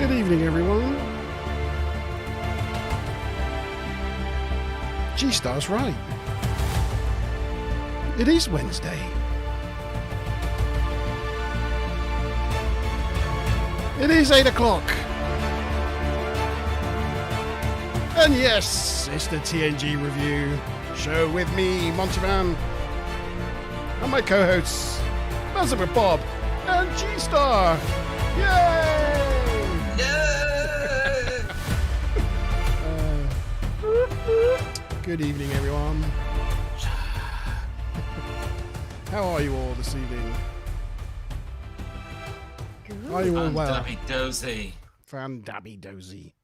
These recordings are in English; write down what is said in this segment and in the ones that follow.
Good evening, everyone. G-Star's right. It is Wednesday. It is 8 o'clock. And yes, it's the TNG review show with me, Montyman, and my co-hosts, Massive with Bob and G-Star. Yay! Yay! Good evening, everyone. How are you all this evening? Good. Are you all well? Dabby dozy. Fan-dabby dozy.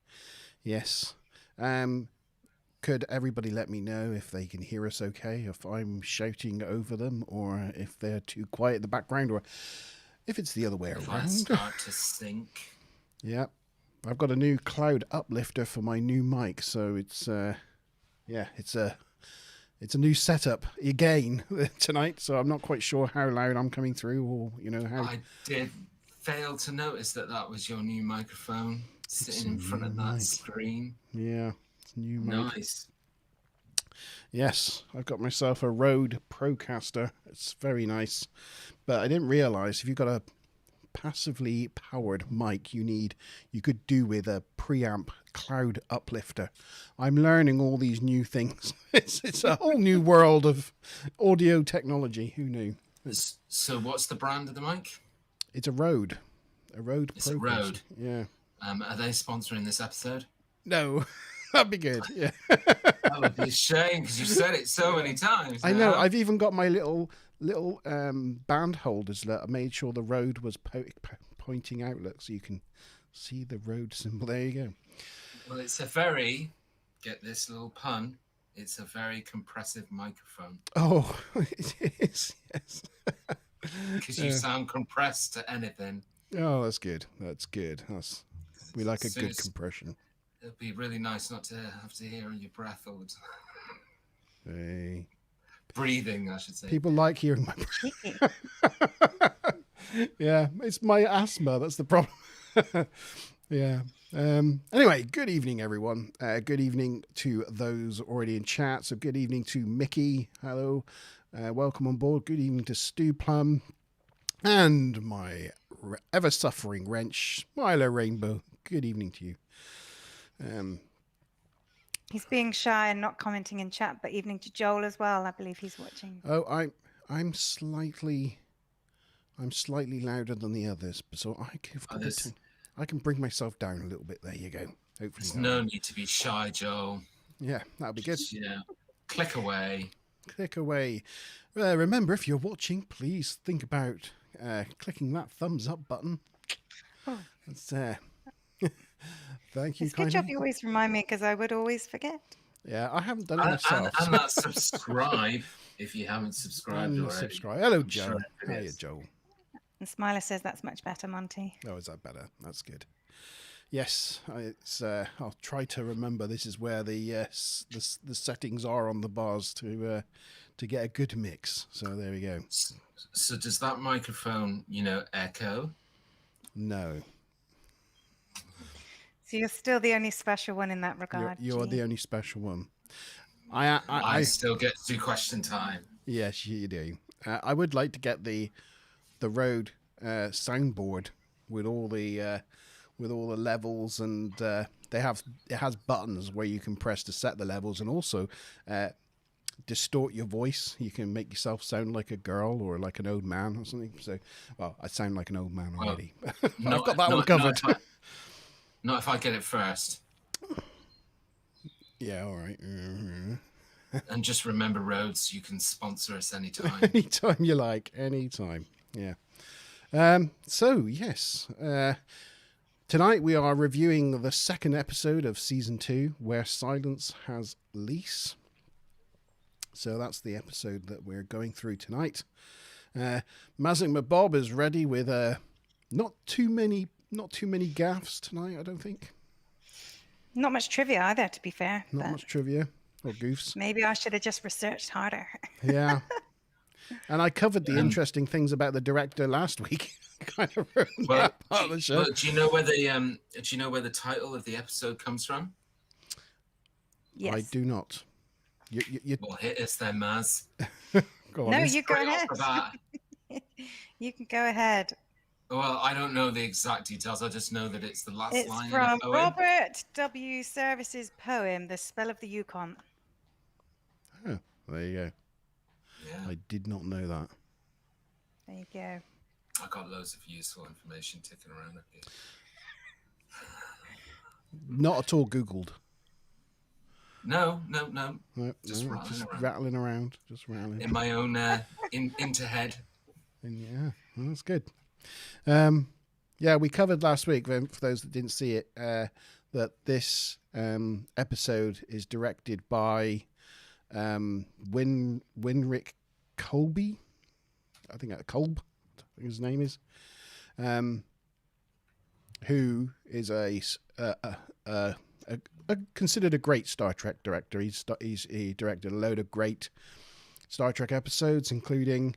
Yes. Could everybody let me know if they can hear us okay, if I'm shouting over them, or if they're too quiet in the background, or if it's the other way If I around? start to sink. Yeah. I've got a new cloud uplifter for my new mic, so it's it's a new setup again tonight, so I'm not quite sure how loud I'm coming through, or how. I did fail to notice that was your new microphone sitting in front of that mic. screen. Yeah, it's a new mic. Nice. Yes, I've got myself a Rode Procaster. It's very nice, but I didn't realise if you've got a passively powered mic, you could do with a preamp cloud uplifter. I'm learning all these new things. It's a whole new world of audio technology. Who knew? So what's the brand of the mic? It's a Rode It's a Procaster. Rode. Yeah. Are they sponsoring this episode? No, that'd be good. Yeah. That would be a shame because you've said it so many times. I know. now. I've even got my little band holders that I made sure the Rode was pointing out. Look, so you can see the Rode symbol. There you go. Well, it's a very, get this little pun, it's a very compressive microphone. Oh, it is. Yes. Because you sound compressed to anything. Oh, that's good. That's good. We like a So good it's- compression. It'd be really nice not to have to hear your breath all the time. Hey. Breathing, I should say. People like hearing my Cheeky. Yeah, it's my asthma. That's the problem. Yeah. Anyway, good evening, everyone. Good evening to those already in chat. So good evening to Mickey. Hello. Welcome on board. Good evening to Stu Plum. And my ever-suffering wrench, Milo Rainbow. Good evening to you. He's being shy and not commenting in chat, but evening to Joel as well. I believe he's watching. Oh, I'm slightly louder than the others, so I can bring myself down a little bit. There you go. Hopefully, There's no need to be shy, Joel. Yeah, that'll be good. Just, click away. Click away. Remember, if you're watching, please think about clicking that thumbs up button. Oh. That's thank you. It's a good job you always remind me because I would always forget. Yeah, I haven't done it And myself. that subscribe if you haven't subscribed And already. subscribe. Hello, I'm Joe. sure it Hiya, is. Joel. And Smiler says that's much better, Monty. Oh, is that better? That's good. Yes, I'll try to remember. This is where the settings are on the bars to get a good mix. So there we go. So does that microphone, echo? No, So you're still the only special one in that you're, regard. you're G. the only special one. I still get to do question time. Yes, you do. I would like to get the Rode soundboard with all the levels, and it has buttons where you can press to set the levels, and also distort your voice. You can make yourself sound like a girl or like an old man or something. So, well, I sound like an old man already. I've got that one covered. Not if I get it first. Yeah, all right. And just remember, Rhodes, you can sponsor us anytime. Anytime you like, anytime. Yeah. So yes, tonight we are reviewing the second episode of season 2, Where Silence Has Lease. So that's the episode that we're going through tonight. Mazik Mabob is ready with not too many gaffes tonight, I don't think. Not much trivia either, to be fair. Not but much trivia or goofs. Maybe I should have just researched harder. Yeah. And I covered the Um, interesting things about the director last week. Kind of ruined Well, that part of the show. do you know where the title of the episode comes from? Yes. I do not. You Well, hit us then, Maz. go on. No, then. you go Straight off ahead. the bat. You can go ahead. Well, I don't know the exact details. I just know that it's the last It's line in a from poem. Robert W. Service's poem, The Spell of the Yukon. Oh, there you go. Yeah, I did not know that. There you go. I got loads of useful information ticking around up here. Not at all Googled. No. No, Just no, rattling just around. rattling around. Just rattling. In my own into head. And yeah, well, that's good. Yeah, we covered last week, for those that didn't see it, that this episode is directed by Winrick Colby. I think Kolb, I think his name is, who is considered a great Star Trek director. He directed a load of great Star Trek episodes, including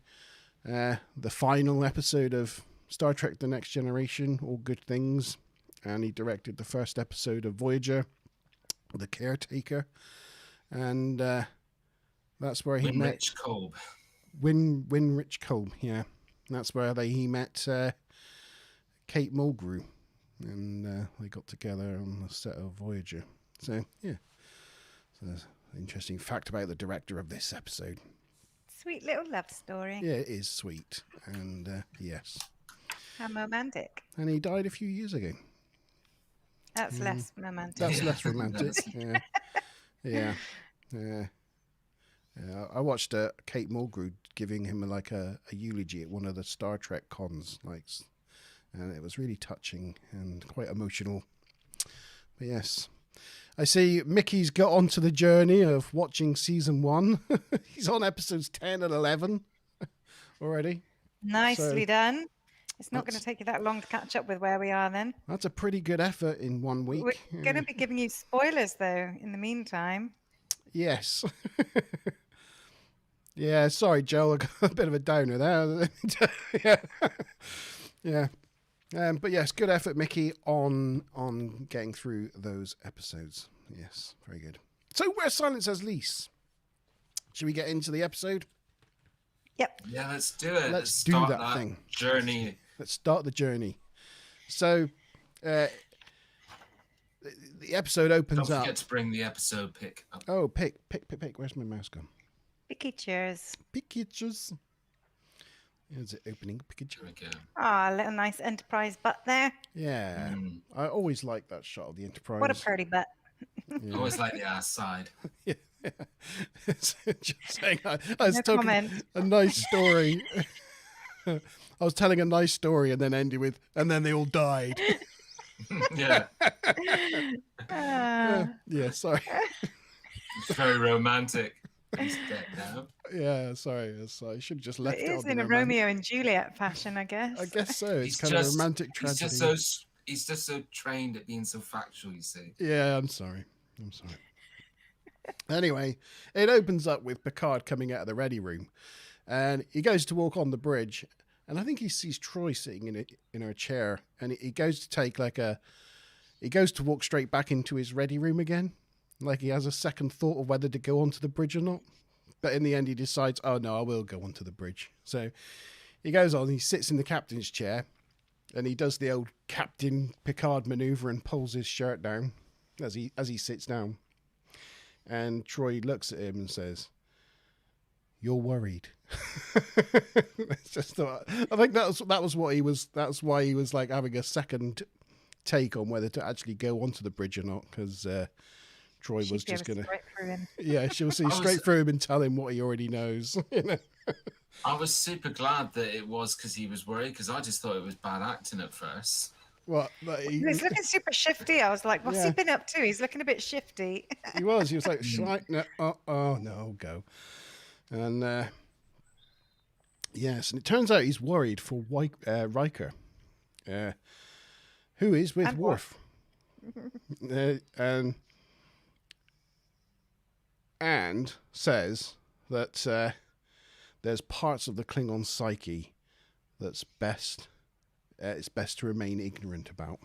the final episode of Star Trek: The Next Generation, All Good Things, and he directed the first episode of Voyager, The Caretaker, and that's where he met Winrich Kolb. Winrich Kolb. Yeah, that's where he met Kate Mulgrew, and they got together on the set of Voyager. So yeah, so there's an interesting fact about the director of this episode. Sweet little love story. Yeah, it is sweet, and yes. How romantic. And he died a few years ago. That's less romantic. That's Yeah. less romantic. Yeah. I watched Kate Mulgrew giving him a eulogy at one of the Star Trek cons, and it was really touching and quite emotional. But yes, I see Mickey's got onto the journey of watching season 1. He's on episodes 10 and 11 already. Nicely So done. It's not going that's- to take you that long to catch up with where we are then. That's a pretty good effort in 1 week. We're going to be giving you spoilers though in the meantime. Yes. Yeah, sorry, Joel. I got a bit of a downer there. Yeah. But yes, good effort, Mickey, on getting through those episodes. Yes, very good. So, where's Silence Has Lease? Should we get into the episode? Yep. Yeah, let's do it. Let's do start that thing. Journey. Let's start the journey. So, the episode Don't opens up. forget to bring the episode pick up. Oh, pick. Where's my mouse gone? Picky cheers. Pictures. Is it opening picture? There we go. Ah, a little nice Enterprise butt there. Yeah. I always like that shot of the Enterprise. What a pretty butt. Yeah. Always like the ass side. Yeah. Just saying, I was No talking comment. a nice story. I was telling a nice story and then ended with, and then they all died. Yeah, Yeah, sorry. it's very romantic. He's dead now. Yeah, sorry. I should have just left It it is on in the a romantic. Romeo and Juliet fashion, I guess. I guess so. It's He's kind of a just- romantic tragedy. He's just so trained at being so factual, you see. Yeah, I'm sorry. Anyway, it opens up with Picard coming out of the ready room, and he goes to walk on the bridge, and I think he sees Troy sitting in her chair, and he goes to take he goes to walk straight back into his ready room again, like he has a second thought of whether to go onto the bridge or not. But in the end, he decides, oh no, I will go onto the bridge. So he goes on, he sits in the captain's chair, and he does the old Captain Picard maneuver and pulls his shirt down as he sits down. And Troy looks at him and says, "You're worried." It's just, I think that was what he was. That's why he was like having a second take on whether to actually go onto the bridge or not, because Troy was just gonna. Yeah, she'll see straight through him and tell him what he already knows. You know. I was super glad that it was because he was worried, because I just thought it was bad acting at first. What? He's looking super shifty. I was like, what's he been up to? He's looking a bit shifty. He was like, no, no, go. And yes, and it turns out he's worried for Riker, who is with And Worf. And says that there's parts of the Klingon psyche that's best. It's best to remain ignorant about.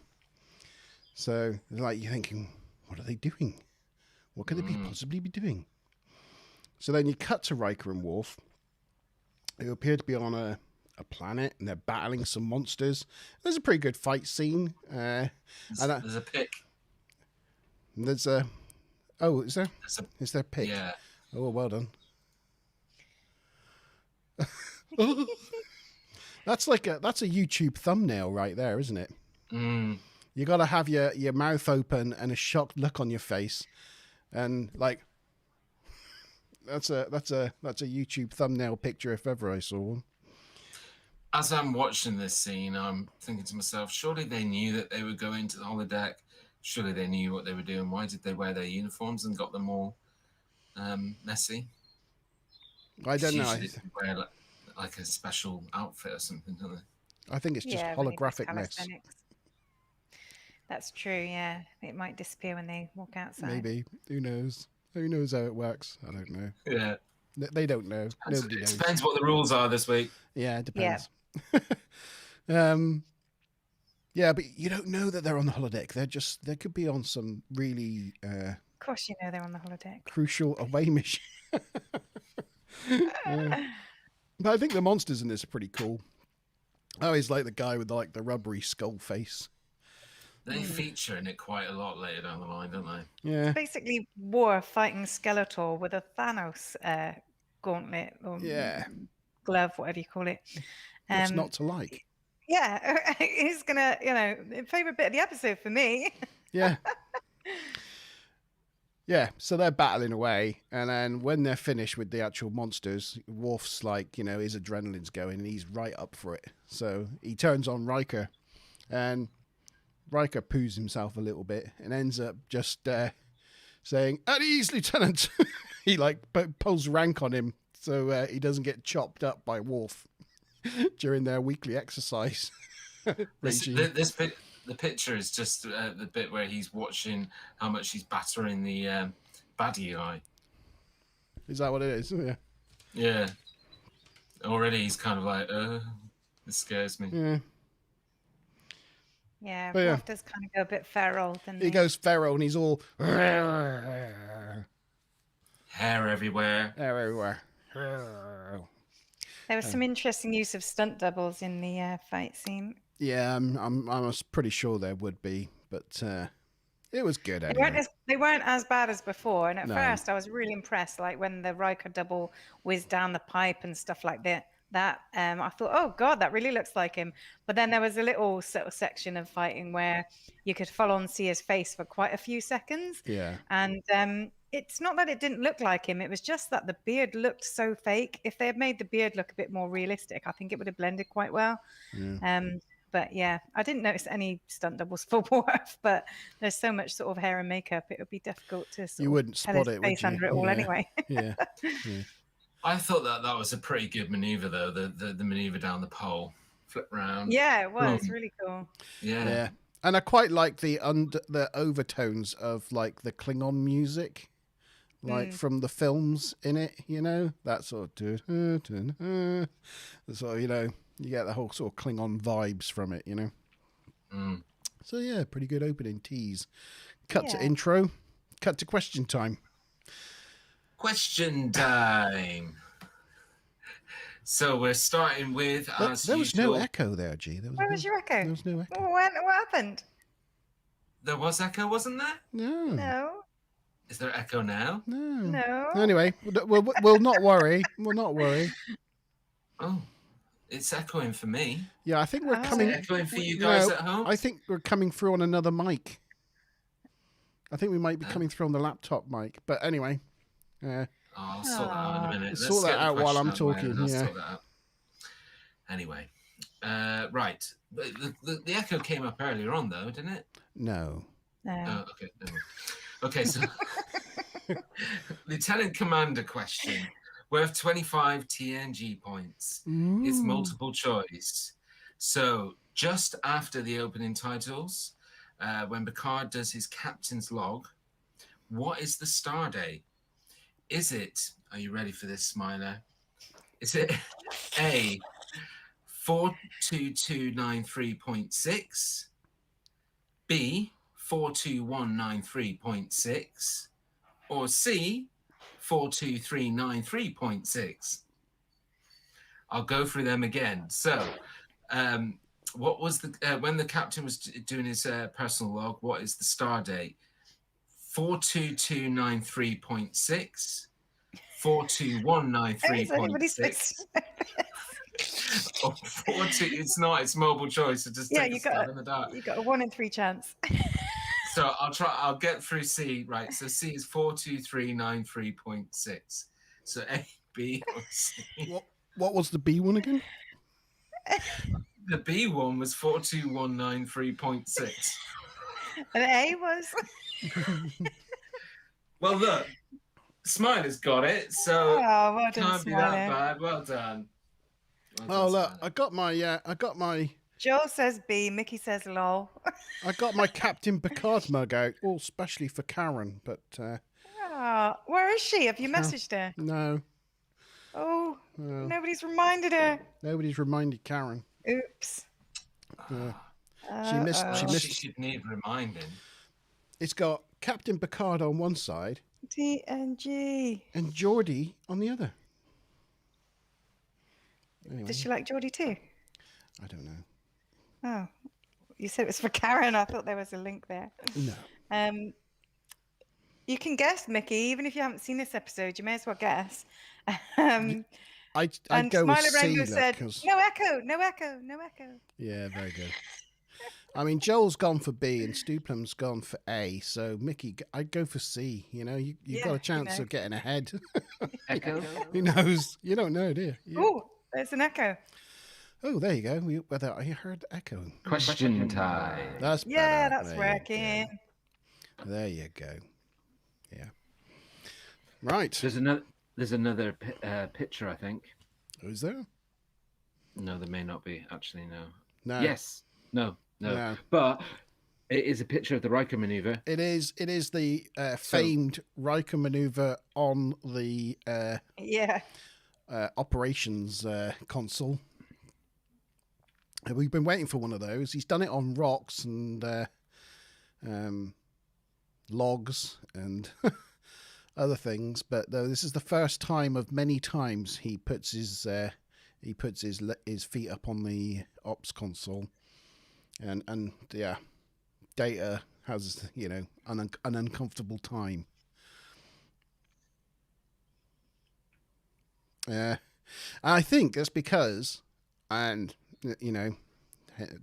So, like, you're thinking, what are they doing? What could they possibly be doing? So then you cut to Riker and Worf, who appear to be on a planet, and they're battling some monsters. There's a pretty good fight scene. There's a pick. There's a... Oh, is there? Is there a pick? Yeah. Oh, well done. That's a YouTube thumbnail right there, isn't it? You got to have your mouth open and a shocked look on your face, and like that's a YouTube thumbnail picture if ever I saw one. As I'm watching this scene, I'm thinking to myself, surely they knew that they were going to the holodeck. Surely they knew what they were doing. Why did they wear their uniforms and got them all messy? I don't know. Usually they wear like a special outfit or something, don't they? I think it's just holographicness. That's true, yeah. It might disappear when they walk outside. Maybe. Who knows? Who knows how it works? I don't know. Yeah. They don't know. Nobody knows. It depends what the rules are this week. Yeah, it depends. Yeah. Yeah, but you don't know that they're on the holodeck. They could be on some really of course you know they're on the holodeck. Crucial away mission. Yeah. But I think the monsters in this are pretty cool. I always like the guy with like the rubbery skull face. They feature in it quite a lot later down the line, don't they? Yeah. It's basically Worf fighting Skeletor with a Thanos gauntlet or glove, whatever you call it. What's not to like? Yeah, he's gonna, favorite bit of the episode for me. Yeah. Yeah, so they're battling away, and then when they're finished with the actual monsters, Worf's like, his adrenaline's going, and he's right up for it. So he turns on Riker, and Riker poos himself a little bit and ends up just saying, "At ease, Lieutenant." He pulls rank on him so he doesn't get chopped up by Worf during their weekly exercise. The picture is just the bit where he's watching how much he's battering the baddie guy. Is that what it is? Yeah. Yeah. Already he's kind of like, this scares me. Yeah. Yeah, Worf does kind of go a bit feral. He goes feral and he's all... Hair everywhere. Hair everywhere. There was some interesting use of stunt doubles in the fight scene. Yeah, I was pretty sure there would be, but it was good anyway. They weren't as bad as before, and at first I was really impressed, like when the Riker double whizzed down the pipe and stuff like that. I thought, oh God, that really looks like him. But then there was a little sort of section of fighting where you could follow and see his face for quite a few seconds. Yeah. And it's not that it didn't look like him. It was just that the beard looked so fake. If they had made the beard look a bit more realistic, I think it would have blended quite well. Yeah. But yeah, I didn't notice any stunt doubles for Worf, but there's so much sort of hair and makeup, it would be difficult to you wouldn't spot it, would you? under it all anyway. Yeah. I thought that was a pretty good maneuver, though. The maneuver down the pole, flip round. Yeah, it was really cool. Yeah. And I quite like the overtones of like the Klingon music, like from the films in it. That sort of so you get the whole sort of Klingon vibes from it. So yeah, pretty good opening tease. Cut to intro. Cut to question time. Question time. So we're starting with there was no echo there, G. Where was your echo? There was no echo. What happened? There was echo, wasn't there? No. Is there echo now? No. Anyway, we'll not worry. We'll not worry. Oh, it's echoing for me. Yeah, I think we're coming. Is it echoing for you guys at home? I think we're coming through on another mic. I think we might be coming through on the laptop mic. But anyway. I'll sort that out in a minute. Sort that out while I'm talking. I'll sort that out. Anyway, right. The echo came up earlier on, though, didn't it? No. Oh, okay. No. Okay, so Lieutenant Commander question worth 25 TNG points. Ooh. It's multiple choice. So just after the opening titles, when Picard does his captain's log, what is the star date? Are you ready for this, Smiler? Is it A, 42293.6, B, 42193.6, or C, 42393.6? I'll go through them again. So, what was the when the captain was doing his personal log? What is the star date? 42293.6, 42193.6, or 42. It's not. It's multiple choice. So just Yeah, take a stab in the dark. you got a 1 in 3 chance. So I'll try. I'll get through C. Right. So C is 42393.6. So A, B, or C. What was the B one again? The B one was 42193.6. And A was. Well, look, Smiler's got it, so Oh, well done, can't be that Smiler. bad. Well done. Oh look, Smiler. I got my Joel says B. Mickey says lol. I got my Captain Picard mug out, all specially for Karen, but Oh, where is she? Have you messaged her? no, Oh, nobody's reminded her. nobody's reminded Karen. Oops. She missed. She should need reminding. It's got Captain Picard on one side TNG. and Geordie on the other. Anyway, Does she like Geordie too? I don't know. Oh, you said it was for Karen. I thought there was a link there. No. You can guess, Mickey, even if you haven't seen this episode. You may as well guess. I'd go with Smiler C, Rainbow look, said, 'cause- "No echo, no echo, no echo." Yeah, very good. I mean, Joel's gone for B and Stuplum's gone for A. So Mickey, I'd go for C. You know, you've got a chance of getting ahead. Echo. Who knows? You don't know, do you? Oh, there's an echo. Oh, there you go. Whether I heard the echo. Question time. That's Yeah, better. that's There working. There you go. Yeah. Right. There's another picture, I think. Who's there? No, there may not be. Actually, no. No. Yes. No. No. But it is a picture of the Riker maneuver. It is the famed Riker maneuver on the operations console. We've been waiting for one of those. He's done it on rocks and logs and other things, but this is the first time of many times he puts his feet up on the ops console, and yeah, Data has an uncomfortable time. I think that's because, and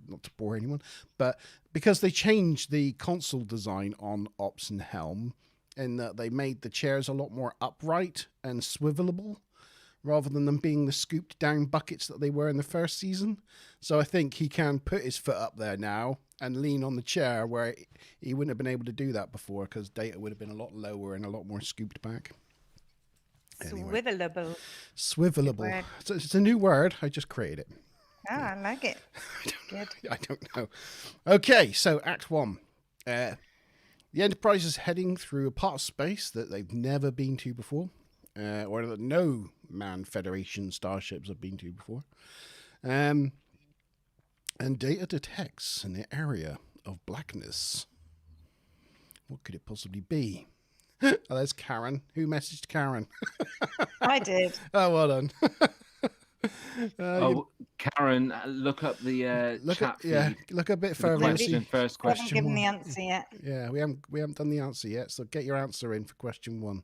not to bore anyone, but because they changed the console design on Ops and Helm, in that they made the chairs a lot more upright and swivelable, rather than them being the scooped down buckets that they were in the first season. So I think he can put his foot up there now and lean on the chair, where he wouldn't have been able to do that before, because Data would have been a lot lower and a lot more scooped back. Anyway. Swivelable. So it's a new word. I just created it. Oh, I like it. I don't know. Okay, so Act 1. The Enterprise is heading through a part of space that they've never been to before, or that no manned Federation starships have been to before. And Data detects an area of blackness. What could it possibly be? Oh, there's Karen. Who messaged Karen? I did. Oh, well done. Karen, look up the chat feed. Look a bit further. First I haven't question. given the answer yet. Yeah, we haven't done the answer yet. So get your answer in for question 1.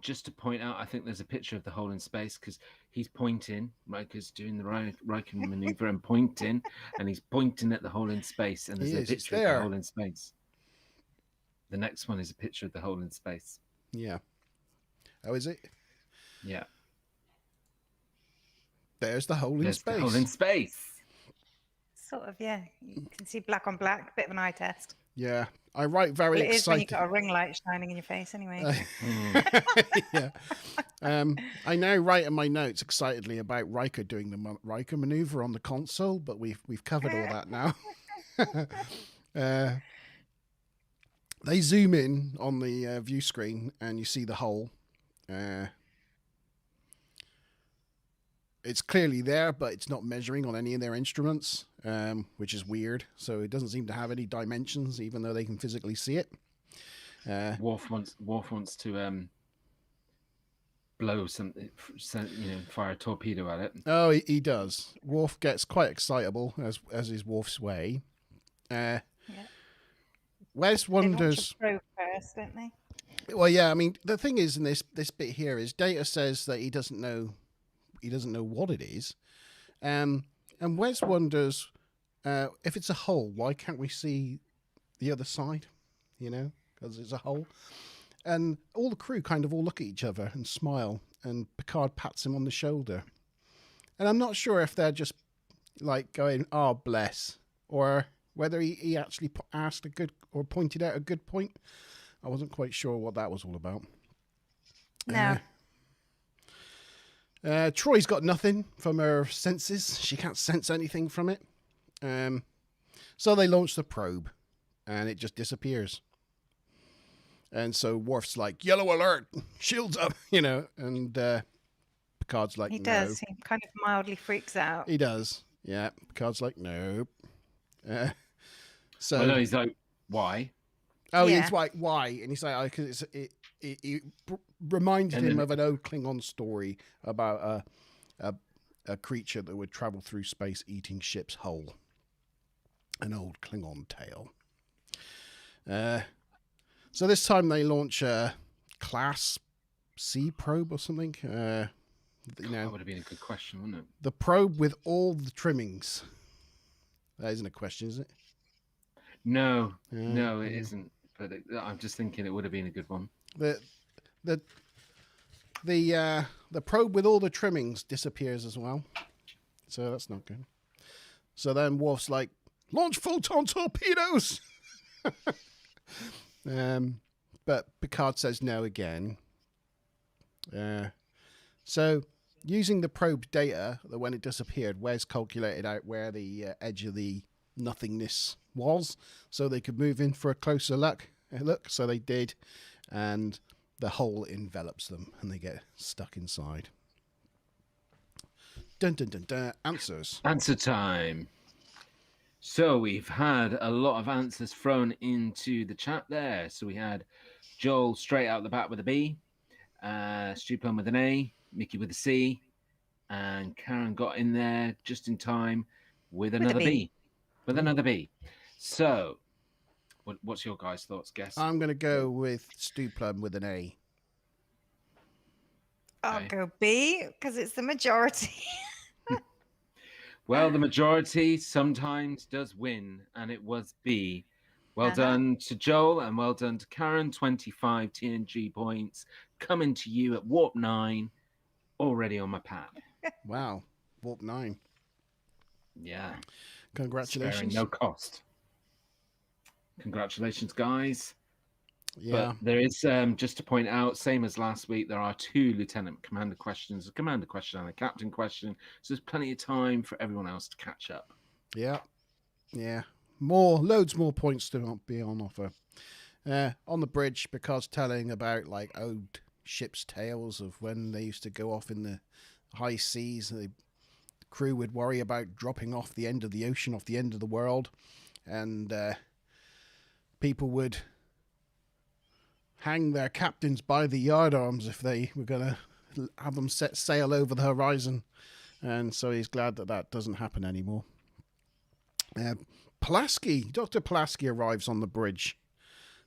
Just to point out, I think there's a picture of the hole in space, because he's pointing. Riker's doing the Riker maneuver and pointing, and he's pointing at the hole in space, and there's a picture of the hole in space. The next one is a picture of the hole in space. Yeah. Oh, is it? Yeah. There's the hole in space. The hole in space. Sort of, yeah. You can see black on black. Bit of an eye test. Yeah. I write very Well, it is when excited. you've got a ring light shining in your face, anyway. Yeah. I now write in my notes excitedly about Riker doing the Riker maneuver on the console, but we've covered all that now. They zoom in on the view screen, and you see the hole. it's clearly there, but it's not measuring on any of their instruments, which is weird. So it doesn't seem to have any dimensions, even though they can physically see it. Worf wants to blow something, fire a torpedo at it. Oh, he does. Worf gets quite excitable, as is Worf's way. Wes wonders. They launch a probe first, don't they? Well, yeah. I mean, the thing is, in this bit here, is Data says that he doesn't know what it is, and Wes wonders if it's a hole. Why can't we see the other side? Because it's a hole. And all the crew kind of all look at each other and smile, and Picard pats him on the shoulder. And I'm not sure if they're just like going, "Oh, bless," or whether he actually asked a good or pointed out a good point. I wasn't quite sure what that was all about. No. Troy's got nothing from her senses. She can't sense anything from it. So they launch the probe, and it just disappears. And so Worf's like, "Yellow alert, shields up," and Picard's like, he "No." does. He kind of mildly freaks out. He does. Yeah. Picard's like, "Nope." So I know, he's like, "Why?" Oh, Yeah. it's like, why? And he's like, because it reminded him of an old Klingon story about a creature that would travel through space eating ships whole. An old Klingon tale. So this time they launch a Class C probe or something. That would have been a good question, wouldn't it? The probe with all the trimmings. That isn't a question, is it? No, it isn't. But I'm just thinking it would have been a good one. The probe with all the trimmings disappears as well, so that's not good. So then Worf's like, "Launch photon torpedoes," but Picard says no again. So using the probe data, that when it disappeared, Wes calculated out where the edge of the nothingness was, so they could move in for a closer look. So they did, and the hole envelops them, and they get stuck inside. Dun dun dun dun. Answers. Answer time. So we've had a lot of answers thrown into the chat there. So we had Joel straight out the bat with a B, Stu Plum with an A, Mickey with a C, and Karen got in there just in time with another B. With another B. So, what's your guys' thoughts, guess? I'm going to go with Stu Plum with an A. I'll go B, because it's the majority. Well, the majority sometimes does win, and it was B. Well done to Joel, and well done to Karen. 25 TNG points coming to you at Warp 9, already on my pad. Wow. Warp 9. Yeah. Congratulations. Sparing no cost. Congratulations, guys. Yeah. But there is, just to point out, same as last week, there are 2 Lieutenant Commander questions, a Commander question and a Captain question. So there's plenty of time for everyone else to catch up. Yeah. Yeah. Loads more points to be on offer. On the bridge, because telling about like old ships' tales of when they used to go off in the high seas. The crew would worry about dropping off the end of the ocean, off the end of the world, and people would hang their captains by the yardarms if they were going to have them set sail over the horizon. And so he's glad that doesn't happen anymore. Pulaski, Dr. Pulaski arrives on the bridge.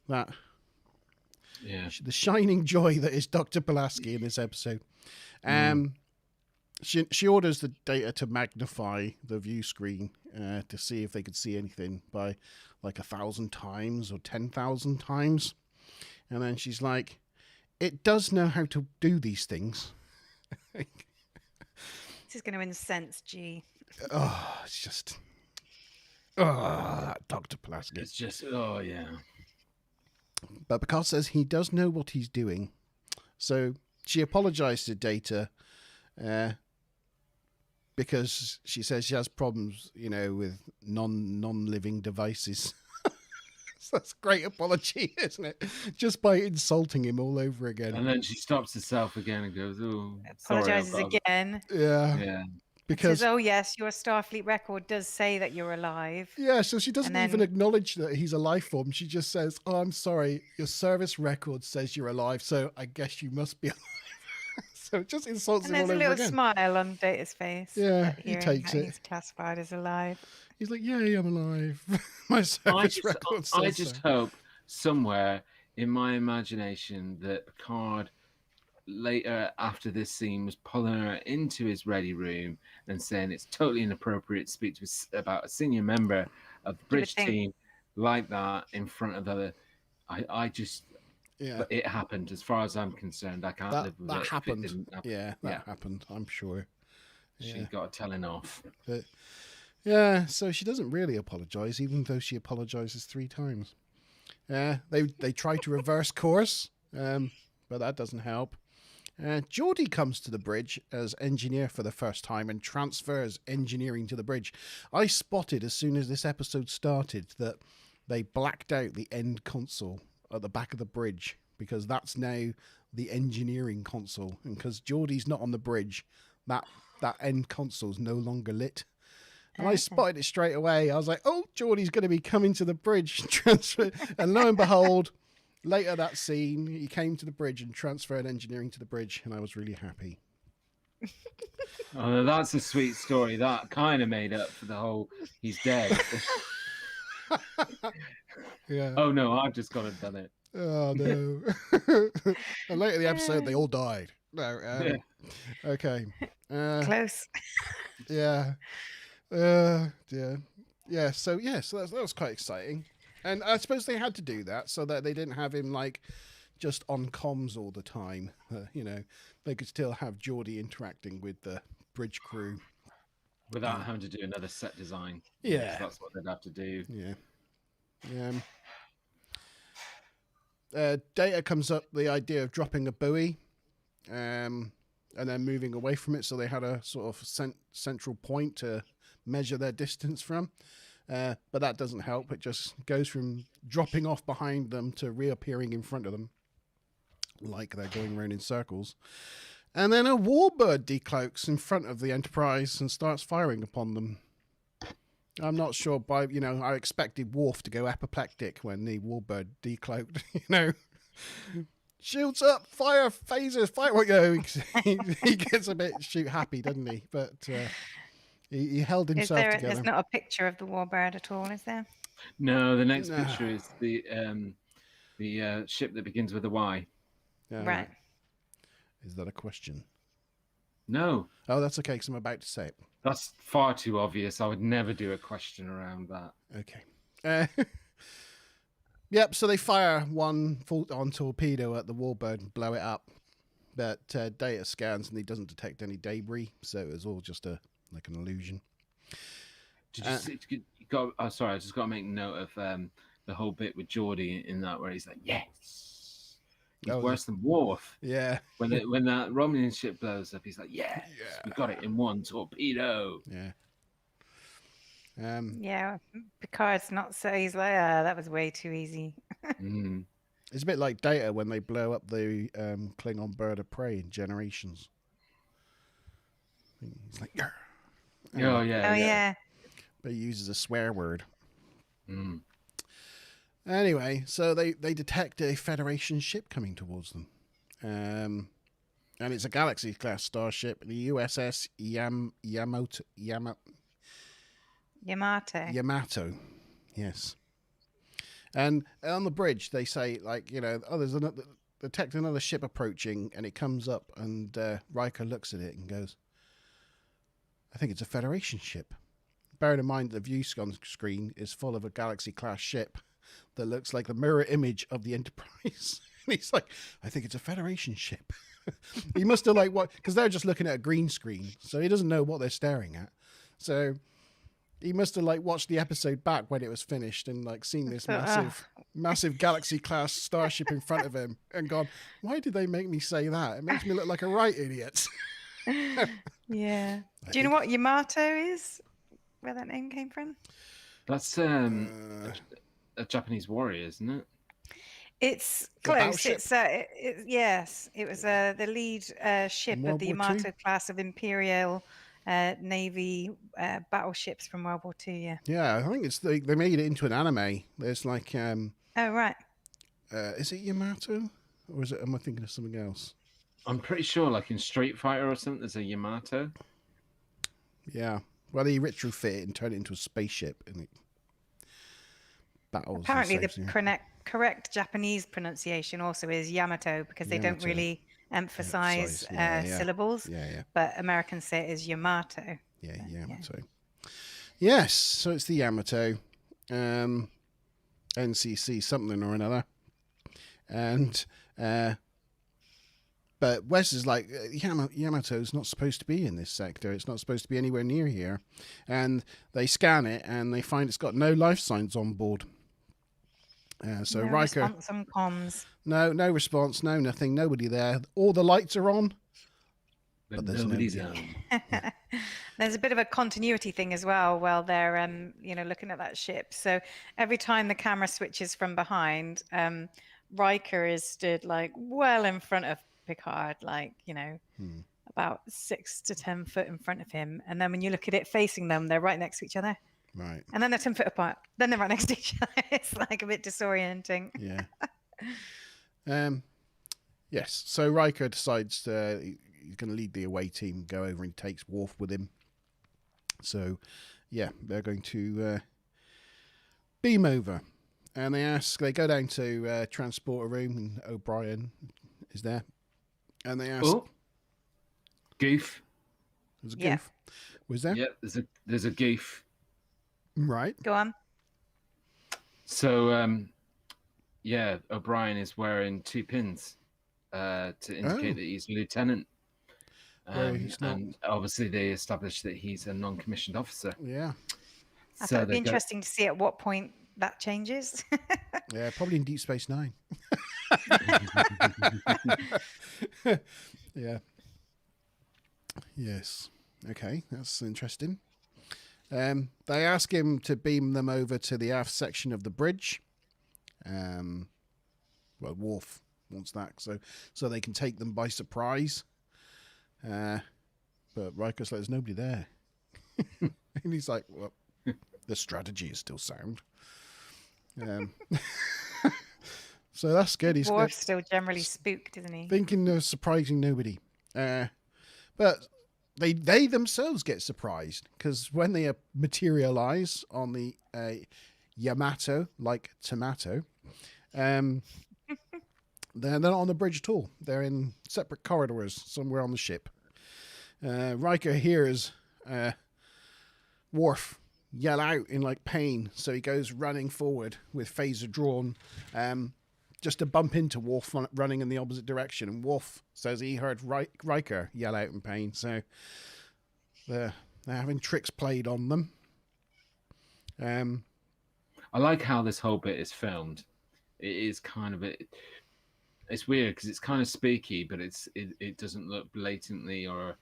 The shining joy that is Dr. Pulaski in this episode. She orders the data to magnify the view screen to see if they could see anything by like 1,000 times or 10,000 times. And then she's like, "It does know how to do these things." This is going to incense G. Oh, it's just... that Dr. Pulaski. It's just, oh, yeah. But Picard says he does know what he's doing. So she apologized to Data because she says she has problems, with non-living devices. That's a great apology, isn't it? Just by insulting him all over again. And then she stops herself again and goes, "Oh, Apologizes sorry, again. Yeah. Because says, "Oh yes, your Starfleet record does say that you're alive." Yeah, so she doesn't even acknowledge that he's a life form. She just says, "Oh, I'm sorry, your service record says you're alive, so I guess you must be alive." So it just insults him all over again. There's a little smile on Data's face. Yeah, he takes it. He's classified as alive. He's like, "Yay, I'm alive." My service record says I just hope somewhere in my imagination that Picard later after this scene was pulling her into his ready room and saying it's totally inappropriate to speak to about a senior member of the bridge team like that in front of other. I just, but it happened. As far as I'm concerned, I can't live with it. That happened. It didn't happen. Yeah, that happened. I'm sure. She got a telling off. But, yeah, so she doesn't really apologize, even though she apologizes 3 times. They try to reverse course, but that doesn't help. Geordi comes to the bridge as engineer for the first time and transfers engineering to the bridge. I spotted as soon as this episode started that they blacked out the end console at the back of the bridge because that's now the engineering console. And because Geordi's not on the bridge, that end console is no longer lit. And I spotted it straight away. I was like, oh, Geordi's going to be coming to the bridge. Transfer. And lo and behold, later that scene, he came to the bridge and transferred engineering to the bridge, and I was really happy. Oh, that's a sweet story. That kind of made up for the whole he's dead. Yeah. Oh, no, I've just gone and done it. Oh, no. And later in the episode, they all died. No. Okay. Close. Yeah. Yeah. Yeah. So that was quite exciting. And I suppose they had to do that so that they didn't have him like just on comms all the time. They could still have Geordi interacting with the bridge crew without having to do another set design. Yeah, that's what they'd have to do. Yeah. Data comes up the idea of dropping a buoy, and then moving away from it, so they had a sort of central point to measure their distance from. But that doesn't help. It just goes from dropping off behind them to reappearing in front of them, like they're going around in circles. And then a warbird decloaks in front of the Enterprise and starts firing upon them. I'm not sure I expected Worf to go apoplectic when the warbird decloaked, Shields up, fire, phasers, fire. He gets a bit shoot happy, doesn't he? But he held himself together. There's not a picture of the warbird at all, is there? No, the next picture is the ship that begins with a Y. Right. Is that a question? No. Oh, that's okay, because I'm about to say it. That's far too obvious. I would never do a question around that. Okay. Yep, so they fire one full-on torpedo at the warbird and blow it up. But Data scans and he doesn't detect any debris, so it was all just an illusion. Sorry, I just got to make note of the whole bit with Geordi in that where he's like, yes. He's worse than Worf. Yeah. When that Romulan ship blows up, he's like, yes, we got it in one torpedo. Yeah. Picard's not so. He's like, that was way too easy. It's a bit like Data when they blow up the Klingon bird of prey in Generations. He's like, yeah. Oh yeah. But he uses a swear word. Mm. Anyway, so they detect a Federation ship coming towards them. And it's a Galaxy-class starship, the USS Yamato, yes. And on the bridge, they say, there's detect another ship approaching, and it comes up, and Riker looks at it and goes, I think it's a Federation ship. Bearing in mind the view screen is full of a Galaxy-class ship that looks like the mirror image of the Enterprise. And he's like, I think it's a Federation ship. He must have because they're just looking at a green screen, so he doesn't know what they're staring at. So he must have watched the episode back when it was finished and seen this massive Galaxy-class starship in front of him and gone, why did they make me say that? It makes me look like a right idiot. Yeah. Do you know what Yamato is? Where that name came from? That's a Japanese warrior, isn't it? It's The close. battleship? Yes, it was the lead ship In of World the War Yamato II? class of Imperial Navy battleships from World War II. Yeah. Yeah, I think it's they made it into an anime. There's like Oh right. is it Yamato or is it? Am I thinking of something else? I'm pretty sure, like in Street Fighter or something, there's a Yamato. Yeah. Well, he retrofit it and turned it into a spaceship, and it battles. Apparently, the and correct Japanese pronunciation also is Yamato because they don't Yamato. really emphasize syllables. Yeah. But Americans say it is Yamato. Yeah, Yamato. Yes, so it's the Yamato, NCC something or another, and but Wes is like Yamato's not supposed to be in this sector. It's not supposed to be anywhere near here, and they scan it and they find it's got no life signs on board. So no Riker, response on comms. no response, no nothing, nobody there. All the lights are on, But there's nobody's on. There's a bit of a continuity thing as well while they're looking at that ship. So every time the camera switches from behind, Riker is stood like well in front of Picard, like about 6 to 10 foot in front of him. And then when you look at it facing them, they're right next to each other. Right. And then they're 10 foot apart. Then they're right next to each other. It's like a bit disorienting. Yeah. Yes. So Riker decides he's going to lead the away team, go over and takes Worf with him. So, yeah, they're going to beam over. And they go down to transporter room, and O'Brien is there. And they ask... Oh, goof. There's a goof. Yeah. Was there? Yeah, there's a goof. Right. Go on. So, O'Brien is wearing 2 pins to indicate that he's a lieutenant. He's not. And obviously they established that he's a non-commissioned officer. Yeah. I thought it'd be interesting to see at what point that changes. Yeah, probably in Deep Space Nine. Yeah. Yes. Okay, that's interesting. They ask him to beam them over to the aft section of the bridge. Well, Worf wants that, so they can take them by surprise. But Riker's like, there's nobody there. And he's like, well, the strategy is still sound. So that's good. He's Worf's still generally spooked, isn't he? thinking of surprising nobody. But they themselves get surprised because when they materialize on the Yamato, like tomato, they're not on the bridge at all. They're in separate corridors somewhere on the ship. Riker hears Worf yell out in like pain, so he goes running forward with phaser drawn, just to bump into Worf running in the opposite direction. And Worf says he heard Riker yell out in pain, so they're having tricks played on them. I like how this whole bit is filmed. It is kind of it's weird because it's kind of spooky, but it doesn't look blatantly or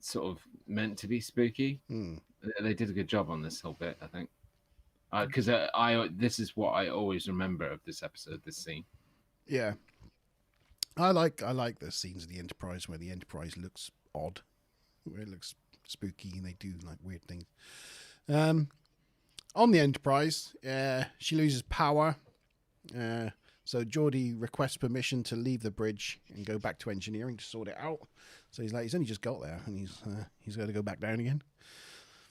sort of meant to be spooky. They did a good job on this whole bit, I think, because this is what I always remember of this episode, this scene. Yeah, I like the scenes of the Enterprise where the Enterprise looks odd, where it looks spooky and they do like weird things. On the Enterprise, she loses power. So Geordi requests permission to leave the bridge and go back to engineering to sort it out. So he's only just got there and he's got to go back down again.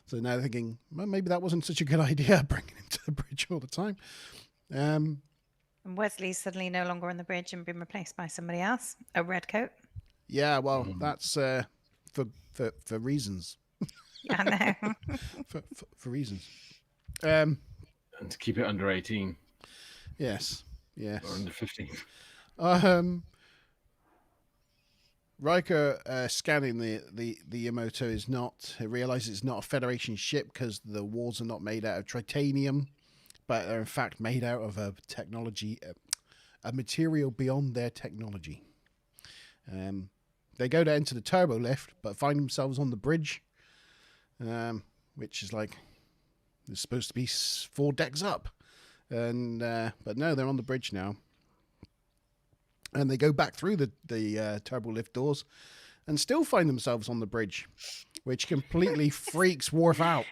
So now they're thinking, well, maybe that wasn't such a good idea, bringing him to the bridge all the time. And Wesley's suddenly no longer on the bridge and been replaced by somebody else, a redcoat. Yeah, well, that's for reasons. Yeah, I know. for reasons. And to keep it under 18. Yes. Or under 15. Riker scanning the Yamato realizes it's not a Federation ship because the walls are not made out of titanium, but they're in fact made out of a technology, a material beyond their technology. They go down to the turbo lift, but find themselves on the bridge, which is like it's supposed to be 4 decks up. And but no, they're on the bridge now. And they go back through the turbo lift doors and still find themselves on the bridge, which completely freaks Worf out.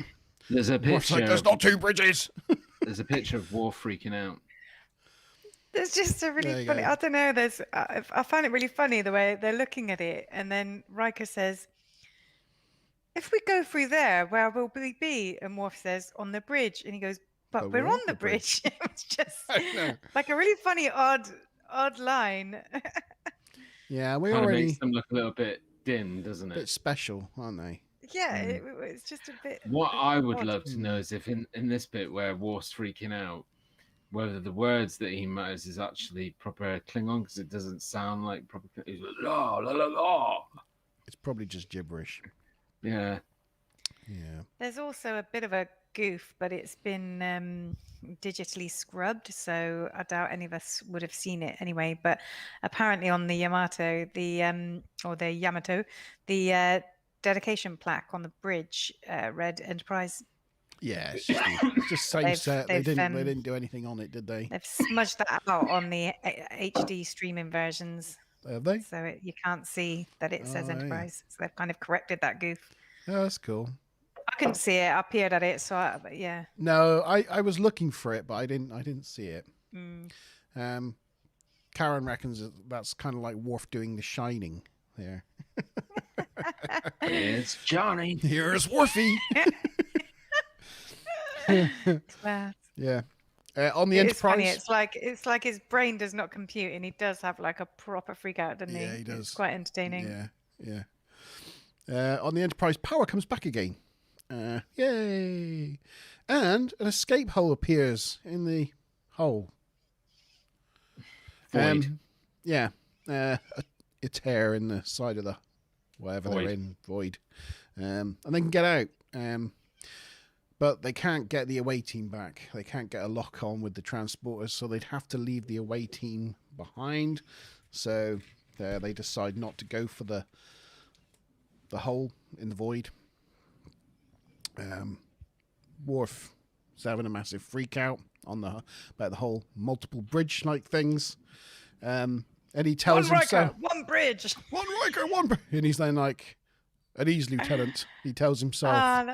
There's a Worf's picture. like, there's not two bridges. There's a picture of Worf freaking out. There's just a really funny. I don't know. I find it really funny the way they're looking at it, and then Riker says, "If we go through there, where will we be?" And Worf says, "On the bridge." And he goes, "But we're on the bridge." It's just like a really funny, odd line. Yeah, we kind already of makes them look a little bit dim, doesn't it? A bit special, aren't they? Yeah, it's just a bit. What I would love to know is if in this bit where Worf's freaking out, whether the words that he mutters is actually proper Klingon, because it doesn't sound like proper. He's like, la la la la. It's probably just gibberish. Yeah. Yeah. There's also a bit of a goof, but it's been digitally scrubbed, so I doubt any of us would have seen it anyway. But apparently on the Yamato, the dedication plaque on the bridge read Enterprise. Yeah, it's just same set. They didn't do anything on it, did they? They've smudged that out on the HD streaming versions. Have they? So you can't see that it says Enterprise. Yeah. So they've kind of corrected that goof. Oh, that's cool. I couldn't see it. I peered at it, but yeah. No, I was looking for it, but I didn't see it. Karen reckons that's kind of like Worf doing The Shining there. It's Johnny. Here's Worfy. Yeah. On the Enterprise, funny. It's like his brain does not compute, and he does have like a proper freak out, doesn't he? Yeah, he does. It's quite entertaining. Yeah. On the Enterprise, power comes back again. Yay! And an escape hole appears in the hole. Void. Yeah. A tear in the side of the whatever Void. They're in, void. And they can get out. But they can't get the away team back. They can't get a lock on with the transporters, so they'd have to leave the away team behind. So they decide not to go for the hole in the void. Worf is having a massive freak out about the whole multiple bridge like things. And he tells himself, one bridge. One Riker, one bridge. And he's then like, at ease, Lieutenant, he tells himself.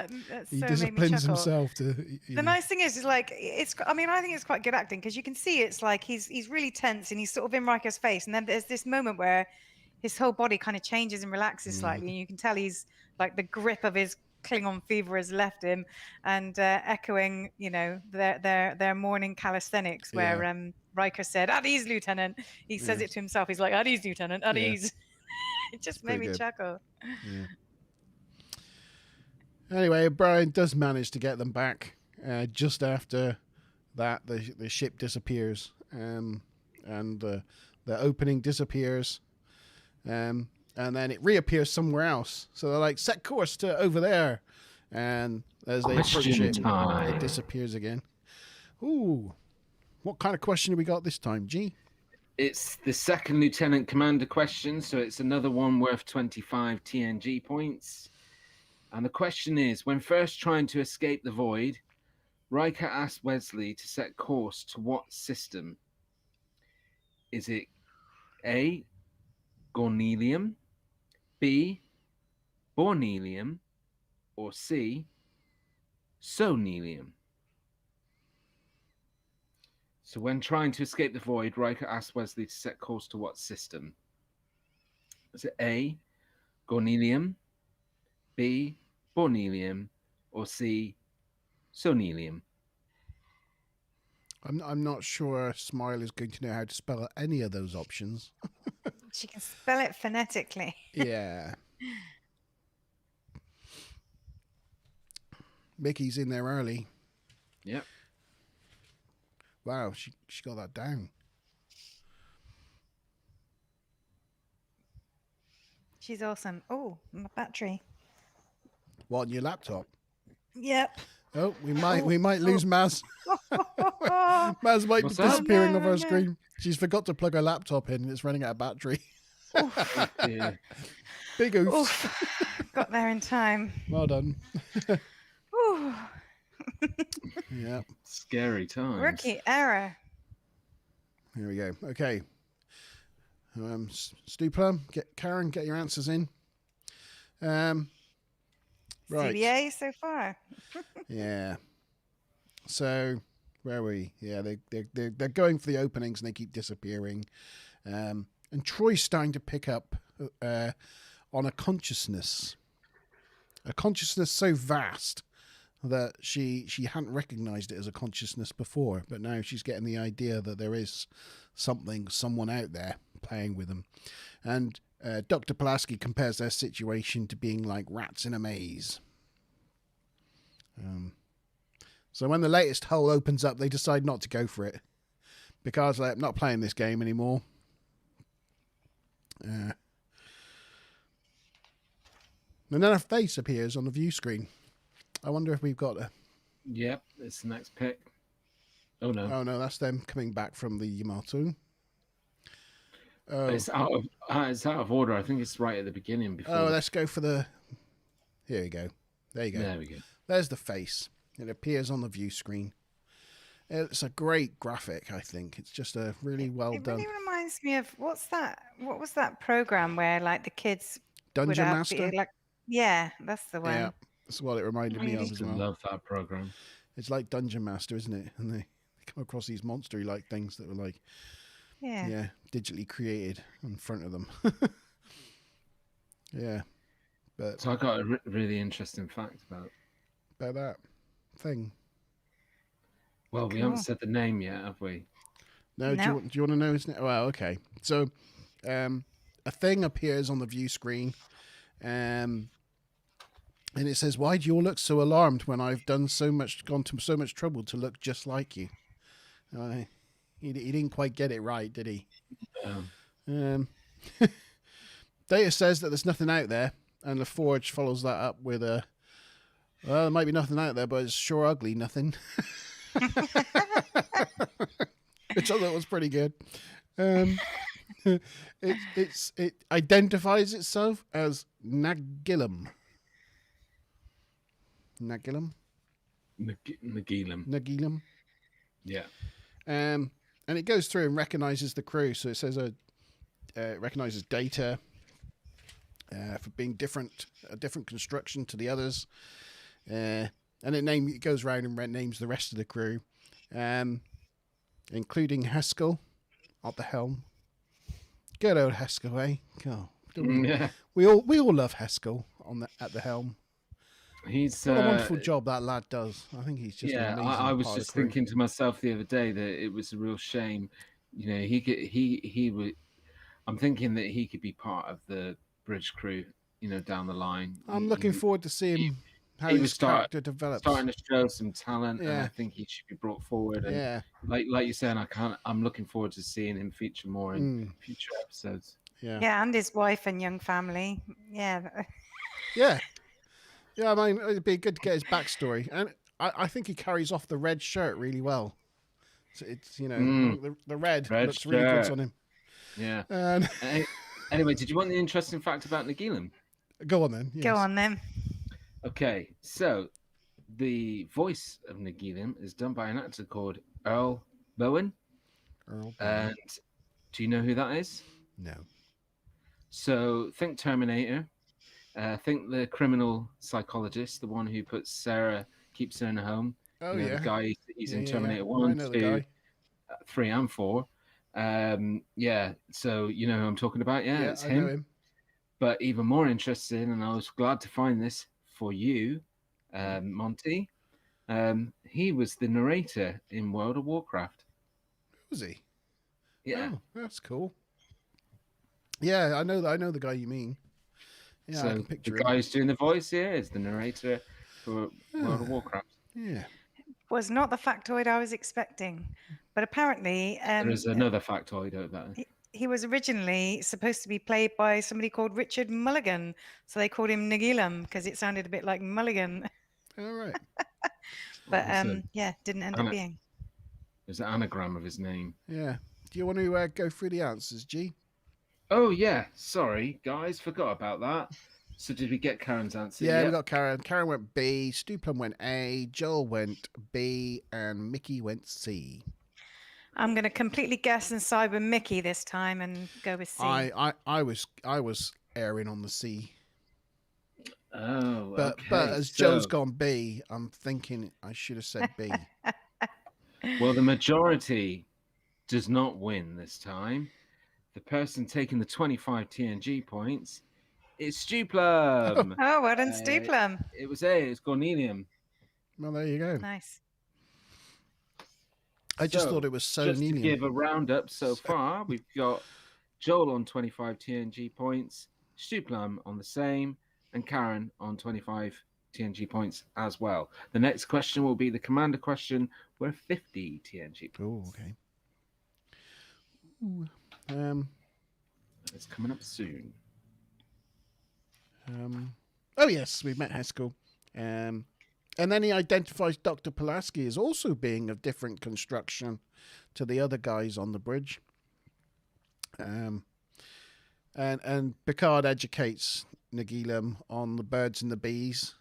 He disciplines himself to. The nice thing is like I think it's quite good acting, because you can see it's like he's really tense and he's sort of in Riker's face, and then there's this moment where his whole body kind of changes and relaxes slightly, and you can tell he's like the grip of his Klingon fever has left him, and echoing, their morning calisthenics where Riker said, "At ease, Lieutenant." He says it to himself. He's like, "At ease, Lieutenant. At ease." It just made me chuckle. Yeah. Anyway, O'Brien does manage to get them back. Just after that, the ship disappears, and the opening disappears, and then it reappears somewhere else. So they're like, set course to over there, and as they approach it disappears again. Ooh, what kind of question have we got this time, G? It's the second Lieutenant Commander question, so it's another one worth 25 TNG points. And the question is, when first trying to escape the void, Riker asked Wesley to set course to what system? Is it A, Gornelium, B, Bornelium, or C, Sonelium? So when trying to escape the void, Riker asked Wesley to set course to what system? Is it A, Gornelium, B, Bornelium, or C, Sonelium? I'm not sure Smile is going to know how to spell any of those options. She can spell it phonetically. Yeah. Mickey's in there early. Yep. Wow, she got that down. She's awesome. Oh, my battery. What, on your laptop? Yep. Oh, we might lose Maz. Maz might be disappearing off our screen. She's forgot to plug her laptop in and it's running out of battery. Yeah. Big oops. Got there in time. Well done. Yeah. Scary times. Rookie error. Here we go. Okay. Stupler, Karen, get your answers in. Right. CBA so far. Yeah. So where are we? Yeah, they're going for the openings and they keep disappearing. And Troy's starting to pick up on a consciousness so vast that she hadn't recognized it as a consciousness before, but now she's getting the idea that there is someone out there playing with them. And Dr. Pulaski compares their situation to being like rats in a maze. So when the latest hole opens up, they decide not to go for it because I'm not playing this game anymore. And then a face appears on the view screen. I wonder if we've got a... Yep, it's the next pick. Oh, no. Oh, no, that's them coming back from the Yamato. Oh, it's out of order. I think it's right at the beginning. Before let's go for the... Here we go. There you go. There we go. There's the face. It appears on the view screen. It's a great graphic, I think. It's just a really well done... It really reminds me of... What was that program where, like, the kids... Dungeon Master? Yeah, that's the one. Yeah, that's what it reminded me of as well. I love that program. It's like Dungeon Master, isn't it? And they come across these monster-y like things that were like, yeah, digitally created in front of them. Yeah, but so I got a really interesting fact about that thing. Well, we haven't said the name yet, have we? No. Do you want to know his name? Well, okay. So, a thing appears on the view screen. And it says, "Why do you all look so alarmed when I've gone to so much trouble to look just like you?" He didn't quite get it right, did he? Data says that there's nothing out there, and LaForge follows that up with well, there might be nothing out there, but it's sure ugly nothing. Which I thought was pretty good. It identifies itself as Nagilum. Nagilum? Nagilum. Yeah. And it goes through and recognizes the crew. So it says it recognizes Data for being a different construction to the others. And it goes around and names the rest of the crew, including Haskell at the helm. Good old Haskell, eh? God, we all love Haskell at the helm. He's what a wonderful job that lad does. I think he's just an amazing I was just thinking to myself the other day that it was a real shame. You know, he would. I'm thinking that he could be part of the bridge crew. You know, down the line. I'm looking forward to seeing how his character develops. Starting to show some talent, and I think he should be brought forward. And like you're saying, I'm looking forward to seeing him feature more in future episodes. Yeah, and his wife and young family. Yeah. Yeah. I mean, it'd be good to get his backstory, and I think he carries off the red shirt really well. So it's the red looks really good on him. Yeah. Anyway, did you want the interesting fact about Nagilum? Go on then. Yes. Go on then. Okay, so the voice of Nagilum is done by an actor called Earl Bowen. And do you know who that is? No. So think Terminator. Think the criminal psychologist, the one who keeps her in a home. Oh, the guy he's in Terminator 1, 2, 3, and 4. So you know who I'm talking about? Yeah, it's him. I know him. But even more interesting, and I was glad to find this for you, Monty. He was the narrator in World of Warcraft. Was he? Yeah. Oh, that's cool. Yeah, I know the guy you mean. Yeah, so I can picture the guy who's doing the voice here is the narrator for World of Warcraft. Yeah. Was not the factoid I was expecting, but apparently there is another factoid about it. He was originally supposed to be played by somebody called Richard Mulligan, so they called him Nagilum because it sounded a bit like Mulligan. All right. But didn't end up being. There's an anagram of his name. Yeah. Do you want to go through the answers, G? Oh yeah, sorry guys, forgot about that. So did we get Karen's answer? Yeah, Yep. we got Karen. Karen went B, Stuplum went A, Joel went B, and Mickey went C. I'm going to completely guess and side with Mickey this time and go with C. I was erring on the C. Oh, but okay. But as Joe's gone B, I'm thinking I should have said B. Well, the majority does not win this time. The person taking the 25 TNG points is Stuplum. Oh, well done, Stuplum. It was A. It's Gornelium. Well, there you go. Nice. I just thought it was so just Nelium. to give a roundup so far, we've got Joel on 25 TNG points, Stuplum on the same, and Karen on 25 TNG points as well. The next question will be the commander question, worth 50 TNG points. Oh, okay. Ooh. It's coming up soon. Oh yes, we've met Haskell. And then he identifies Dr. Pulaski as also being of different construction to the other guys on the bridge. And Picard educates Nagilum on the birds and the bees,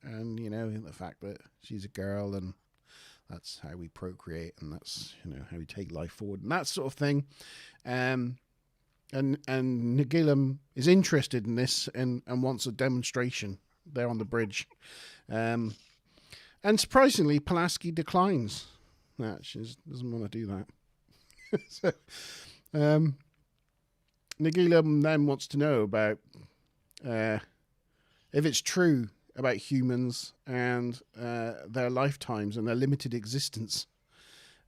and the fact that she's a girl and that's how we procreate, and that's how we take life forward and that sort of thing. And Nagilum is interested in this and wants a demonstration there on the bridge. And surprisingly, Pulaski declines. She doesn't want to do that. So, Nagilum then wants to know about if it's true about humans and their lifetimes and their limited existence.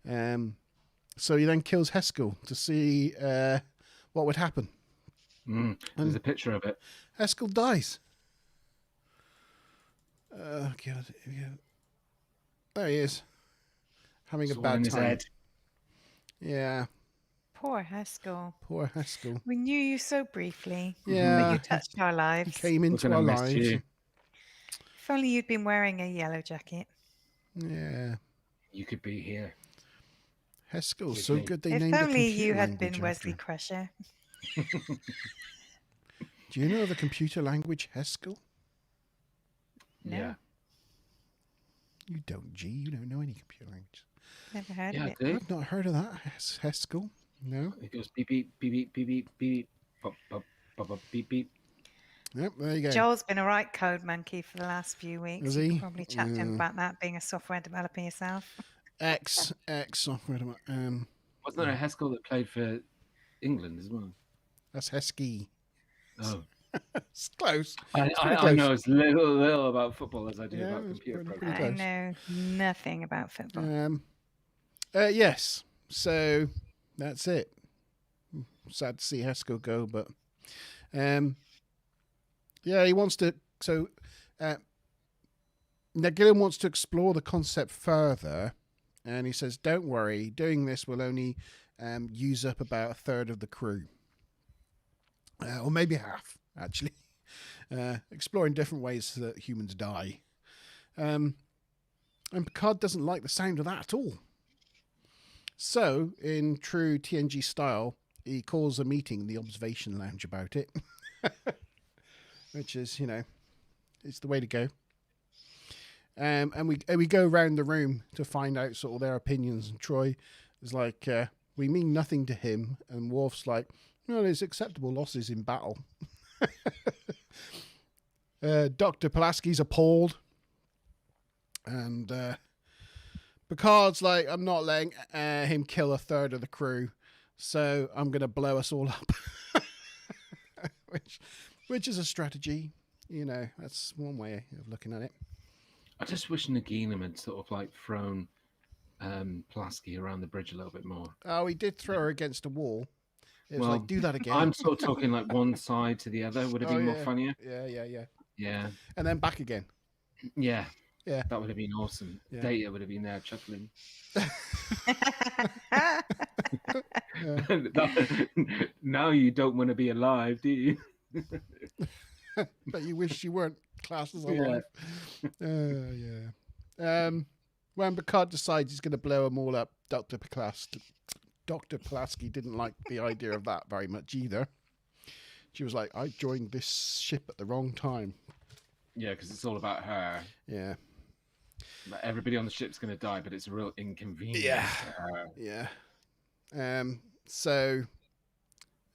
So he then kills Haskell to see what would happen. There's a picture of it. Haskell dies. God. There he is. Having a bad time. Head. Yeah. Poor Haskell. Poor Haskell. We knew you so briefly. Yeah. But you touched our lives. He came into our lives. If only you'd been wearing a yellow jacket. Yeah. You could be here. Haskell's so good they named it. If only you had been Wesley Crusher. Do you know the computer language Haskell? No. Yeah. You don't, G. You don't know any computer language. Never heard of it. I've not heard of that, Haskell. No. It goes beep, beep, beep, beep, beep, beep, beep, pop, pop, pop, pop, beep, beep. Yep, there you go. Joel's been a right code monkey for the last few weeks. Has he? You probably chatted to him about that, being a software developer yourself. X software developer. Wasn't there a Haskell that played for England as well? That's Heskey. Oh. It's close. I know as little about football as I do about computer programs. I know nothing about football. Yes. So that's it. Sad to see Haskell go, but he wants to. So Nagilum wants to explore the concept further, and he says, "Don't worry, doing this will only use up about a third of the crew, or maybe half." Actually, exploring different ways that humans die. And Picard doesn't like the sound of that at all. So, in true TNG style, he calls a meeting in the observation lounge about it. Which is, it's the way to go. And we go around the room to find out sort of their opinions. And Troy is like, we mean nothing to him. And Worf's like, no, there's acceptable losses in battle. Dr. Pulaski's appalled, and Picard's like, I'm not letting him kill a third of the crew, so I'm going to blow us all up. which is a strategy, that's one way of looking at it. I just wish Nagilum had sort of like thrown Pulaski around the bridge a little bit more. Oh, he did throw her against a wall. It was like, do that again. I'm sort of talking like one side to the other. Would it be more funnier? Yeah. And then back again. Yeah. Yeah. That would have been awesome. Yeah. Data would have been there chuckling. Now you don't want to be alive, do you? But you wish you weren't classed as alive. When Picard decides he's going to blow them all up, Dr. Pulaski didn't like the idea of that very much either. She was like, I joined this ship at the wrong time. Yeah, because it's all about her. Yeah. Like, everybody on the ship's going to die, but it's a real inconvenience to her. Yeah. So,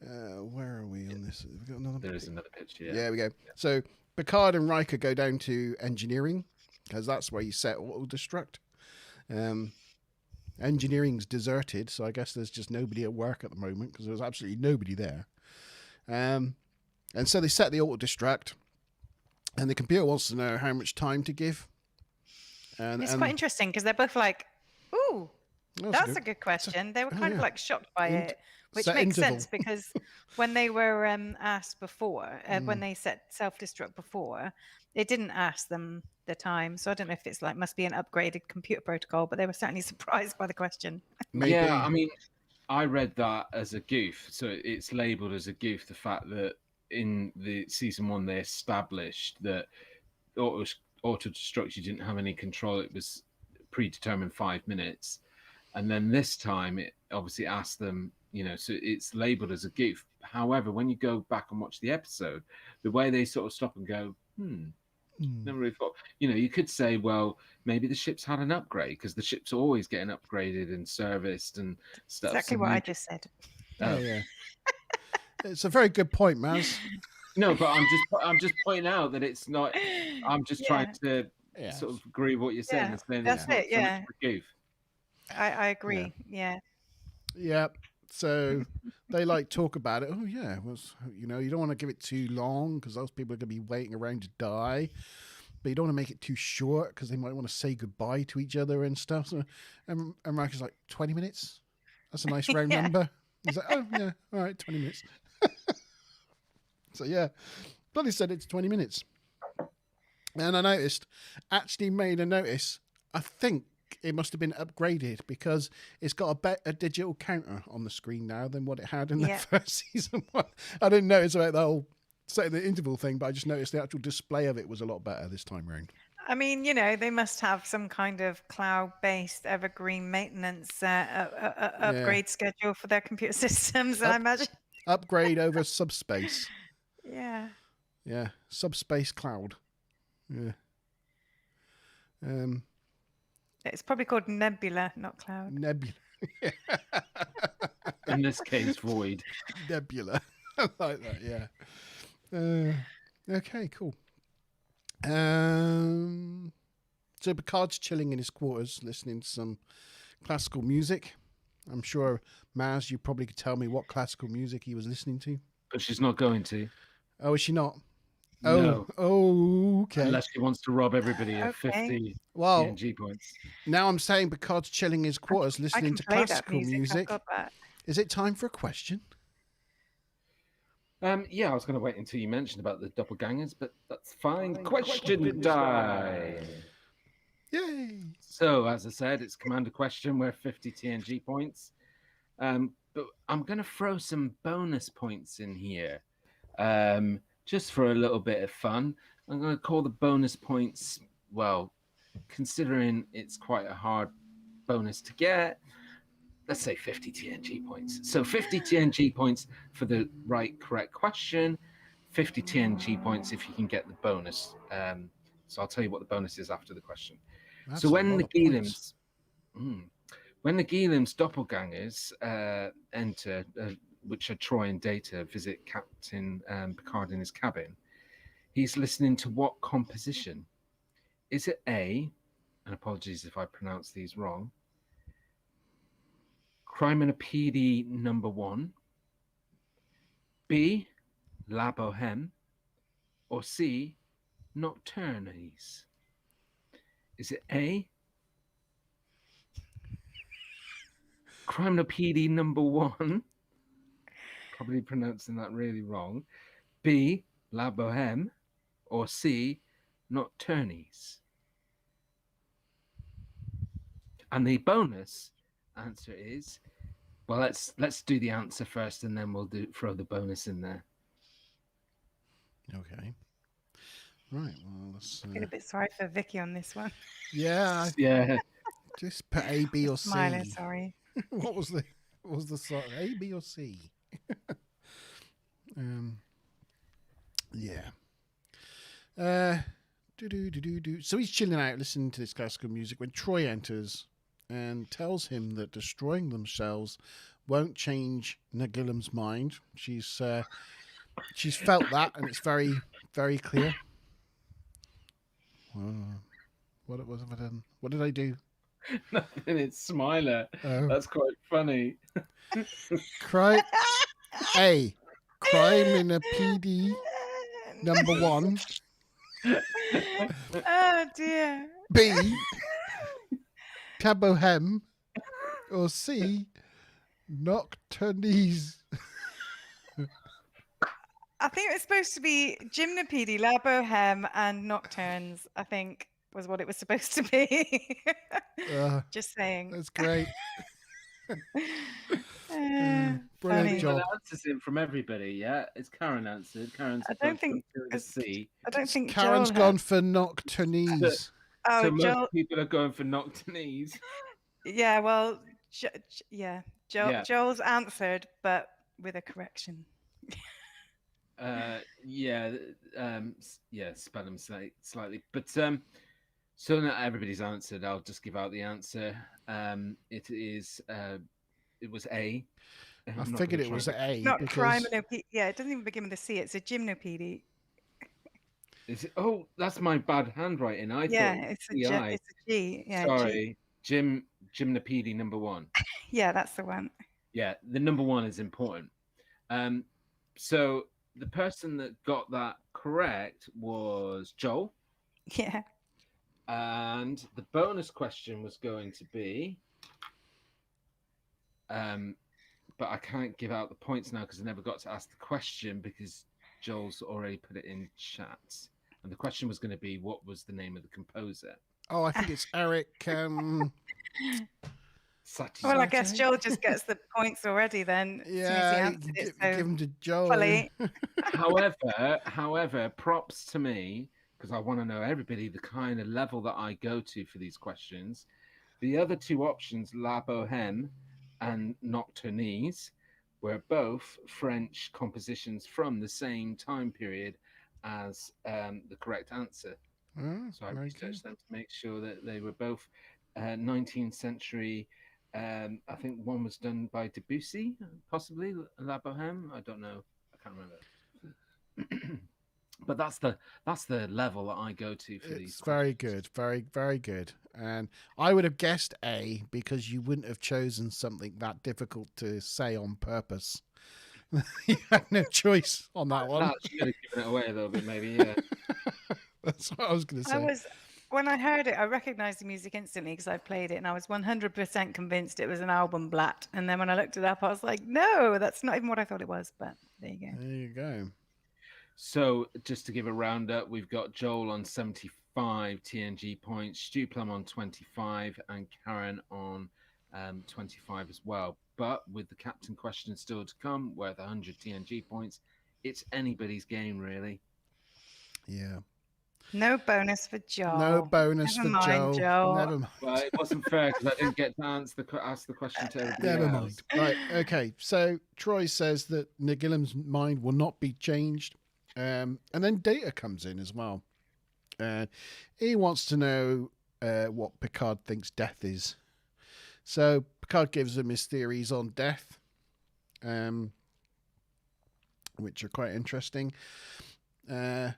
where are we on this? We've got another. There is another picture. Yeah, we go. So Picard and Riker go down to engineering because that's where you set auto destruct. Engineering's deserted, so I guess there's just nobody at work at the moment because there's absolutely nobody there. And so they set the auto destruct, and the computer wants to know how much time to give. And it's quite interesting because they're both like, "Ooh, that's a good question." They were kind of like shocked by it, which makes sense because when they were asked before, when they set self-destruct before, it didn't ask them the time. So I don't know if it's like must be an upgraded computer protocol, but they were certainly surprised by the question. Maybe. Yeah, I mean, I read that as a goof, so it's labelled as a goof. The fact that in the season 1 they established that auto destruct, you didn't have any control. It was predetermined 5 minutes, and then this time it obviously asked them. So it's labelled as a goof. However, when you go back and watch the episode, the way they sort of stop and go, never really thought. You could say, well, maybe the ship's had an upgrade because the ship's always getting upgraded and serviced and stuff. Exactly what I just said. Oh yeah. It's a very good point, Maz. No, but I'm just pointing out that it's not. I'm just trying to sort of agree with what you're saying. Yeah, that's it. Yeah, goof. I agree. Yeah. Yeah. So they talk about it. Oh yeah, you don't want to give it too long because those people are going to be waiting around to die, but you don't want to make it too short because they might want to say goodbye to each other and stuff. So, and Riker's like 20 minutes. That's a nice round number. He's like, oh yeah, all right, 20 minutes. So yeah, bloody said it's 20 minutes. And I made a notice. I think it must have been upgraded because it's got a digital counter on the screen now than what it had in the first season 1. I didn't notice about the whole setting the interval thing, but I just noticed the actual display of it was a lot better this time around. I mean, they must have some kind of cloud-based evergreen maintenance upgrade schedule for their computer systems, I imagine. Upgrade over subspace. Yeah. Yeah, subspace cloud. Yeah. It's probably called Nebula, not cloud. Nebula. In this case, void. Nebula. I like that, yeah. Okay, cool. So Picard's chilling in his quarters, listening to some classical music. I'm sure, Maz, you probably could tell me what classical music he was listening to. But she's not going to. Oh, is she not? No. Oh, okay. Unless she wants to rob everybody of 50 TNG points. Now I'm saying Picard's chilling his quarters, listening to classical music. Is it time for a question? Yeah, I was going to wait until you mentioned about the doppelgangers, but that's fine. Question time. Yay! So, as I said, it's Commander question. We're 50 TNG points. But I'm going to throw some bonus points in here. Just for a little bit of fun. I'm going to call the bonus points, well, considering it's quite a hard bonus to get, let's say 50 TNG points. So 50 TNG points for the correct question, 50 TNG points if you can get the bonus. So I'll tell you what the bonus is after the question. That's so when the Gilliams doppelgangers enter, which are Troy and Data, visit Captain Picard in his cabin, he's listening to what composition? Is it A, and apologies if I pronounce these wrong, Criminopede number 1, B, La Boheme, or C, Nocturnes? Is it A, Criminopede number 1, probably pronouncing that really wrong, B, La Boheme, or C, Nocturnes? And the bonus answer is, well, let's do the answer first, and then we'll throw the bonus in there. Okay. Right. Well, let's. I feel a bit sorry for Vicky on this one. Yeah. Yeah. Just put A, B, or C. Smiling, sorry. What was the sort? A, B, or C? Yeah. So he's chilling out listening to this classical music when Troy enters and tells him that destroying themselves won't change Nagilum's mind. She's felt that, and it's very, very clear. What was it? What did I do? Nothing. It's Smiler. Oh. That's quite funny. Crime in a PD number 1. Oh dear. B. Tabohem. Or C. Nocturnese. I think it's supposed to be Gymnopedie, La Boheme, and Nocturnes, I think was what it was supposed to be. Just saying. That's great. Brilliant job. Answers in from everybody, yeah? It's Karen answered. Karen's I don't think C. I don't think Karen's Joel gone for Nocturnese. So most people are going for Nocturnese. Yeah, well, Joel's answered, but with a correction. Spell them slightly, but so not everybody's answered. I'll just give out the answer. It was A. I figured it was A. Not crime. Yeah, it doesn't even begin with a C. It's a gymnopedie. Is it? Oh, that's my bad handwriting. Thought it's a G. Yeah, sorry, gymnopedie number 1. Yeah, that's the one. Yeah, the number 1 is important. So the person that got that correct was Joel. Yeah. And the bonus question was going to be, but I can't give out the points now because I never got to ask the question because Joel's already put it in chat. And the question was going to be, what was the name of the composer? Oh, I think it's Eric. Well, I guess Joel just gets the points already then. Yeah, give them to Joel. However, props to me, because I want to know everybody the kind of level that I go to for these questions. The other 2 options, La Boheme and Nocturnese, were both French compositions from the same time period as the correct answer. So I researched them to make sure that they were both 19th century. I think one was done by Debussy, possibly La Boheme. I don't know. I can't remember. But that's the level that I go to for these. It's very good, very, very good. And I would have guessed A because you wouldn't have chosen something that difficult to say on purpose. You had no choice on that one. Should have given it away a little bit, maybe. Yeah. That's what I was going to say. When I heard it, I recognized the music instantly because I played it, and I was 100% convinced it was an album Blatt. And then when I looked it up, I was like, no, that's not even what I thought it was. But there you go. There you go. So just to give a roundup, we've got Joel on 75 TNG points, Stu Plum on 25, and Karen on 25 as well. But with the captain question still to come, worth 100 TNG points, it's anybody's game, really. Yeah. No bonus for Joel. No bonus for Joel. Never mind. Well, it wasn't fair because I didn't get to ask the question to everybody Never else. mind. Right, okay. So Troy says that Nagilum's mind will not be changed. And then Data comes in as well. He wants to know what Picard thinks death is. So Picard gives him his theories on death, which are quite interesting. And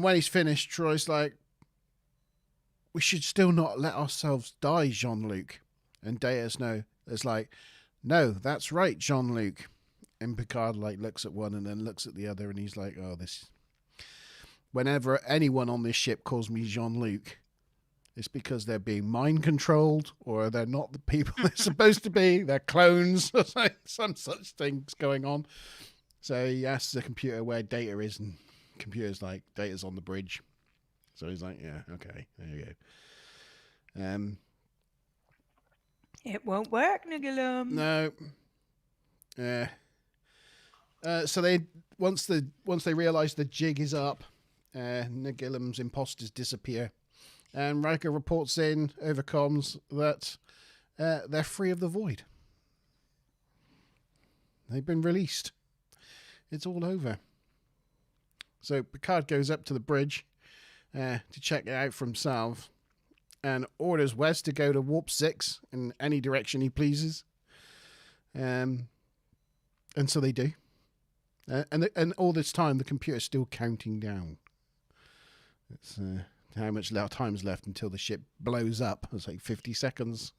when he's finished, Troy's like, we should still not let ourselves die, Jean-Luc. And Data's like, no, that's right, Jean-Luc. And Picard looks at one and then looks at the other, and he's like, oh, this. Whenever anyone on this ship calls me Jean-Luc, it's because they're being mind controlled, or they're not the people they're supposed to be. They're clones, or some such things going on. So he asks the computer where Data is, and the computer's like, Data's on the bridge. So he's like, yeah, okay, there you go. It won't work, Nagilum. No. So they once they realise the jig is up, Nagilum's imposters disappear, and Riker reports in over comms that they're free of the void. They've been released. It's all over. So Picard goes up to the bridge to check it out for himself and orders Wes to go to warp 6 in any direction he pleases. And so they do. And all this time, the computer's still counting down. It's how much time's left until the ship blows up. It's like 50 seconds.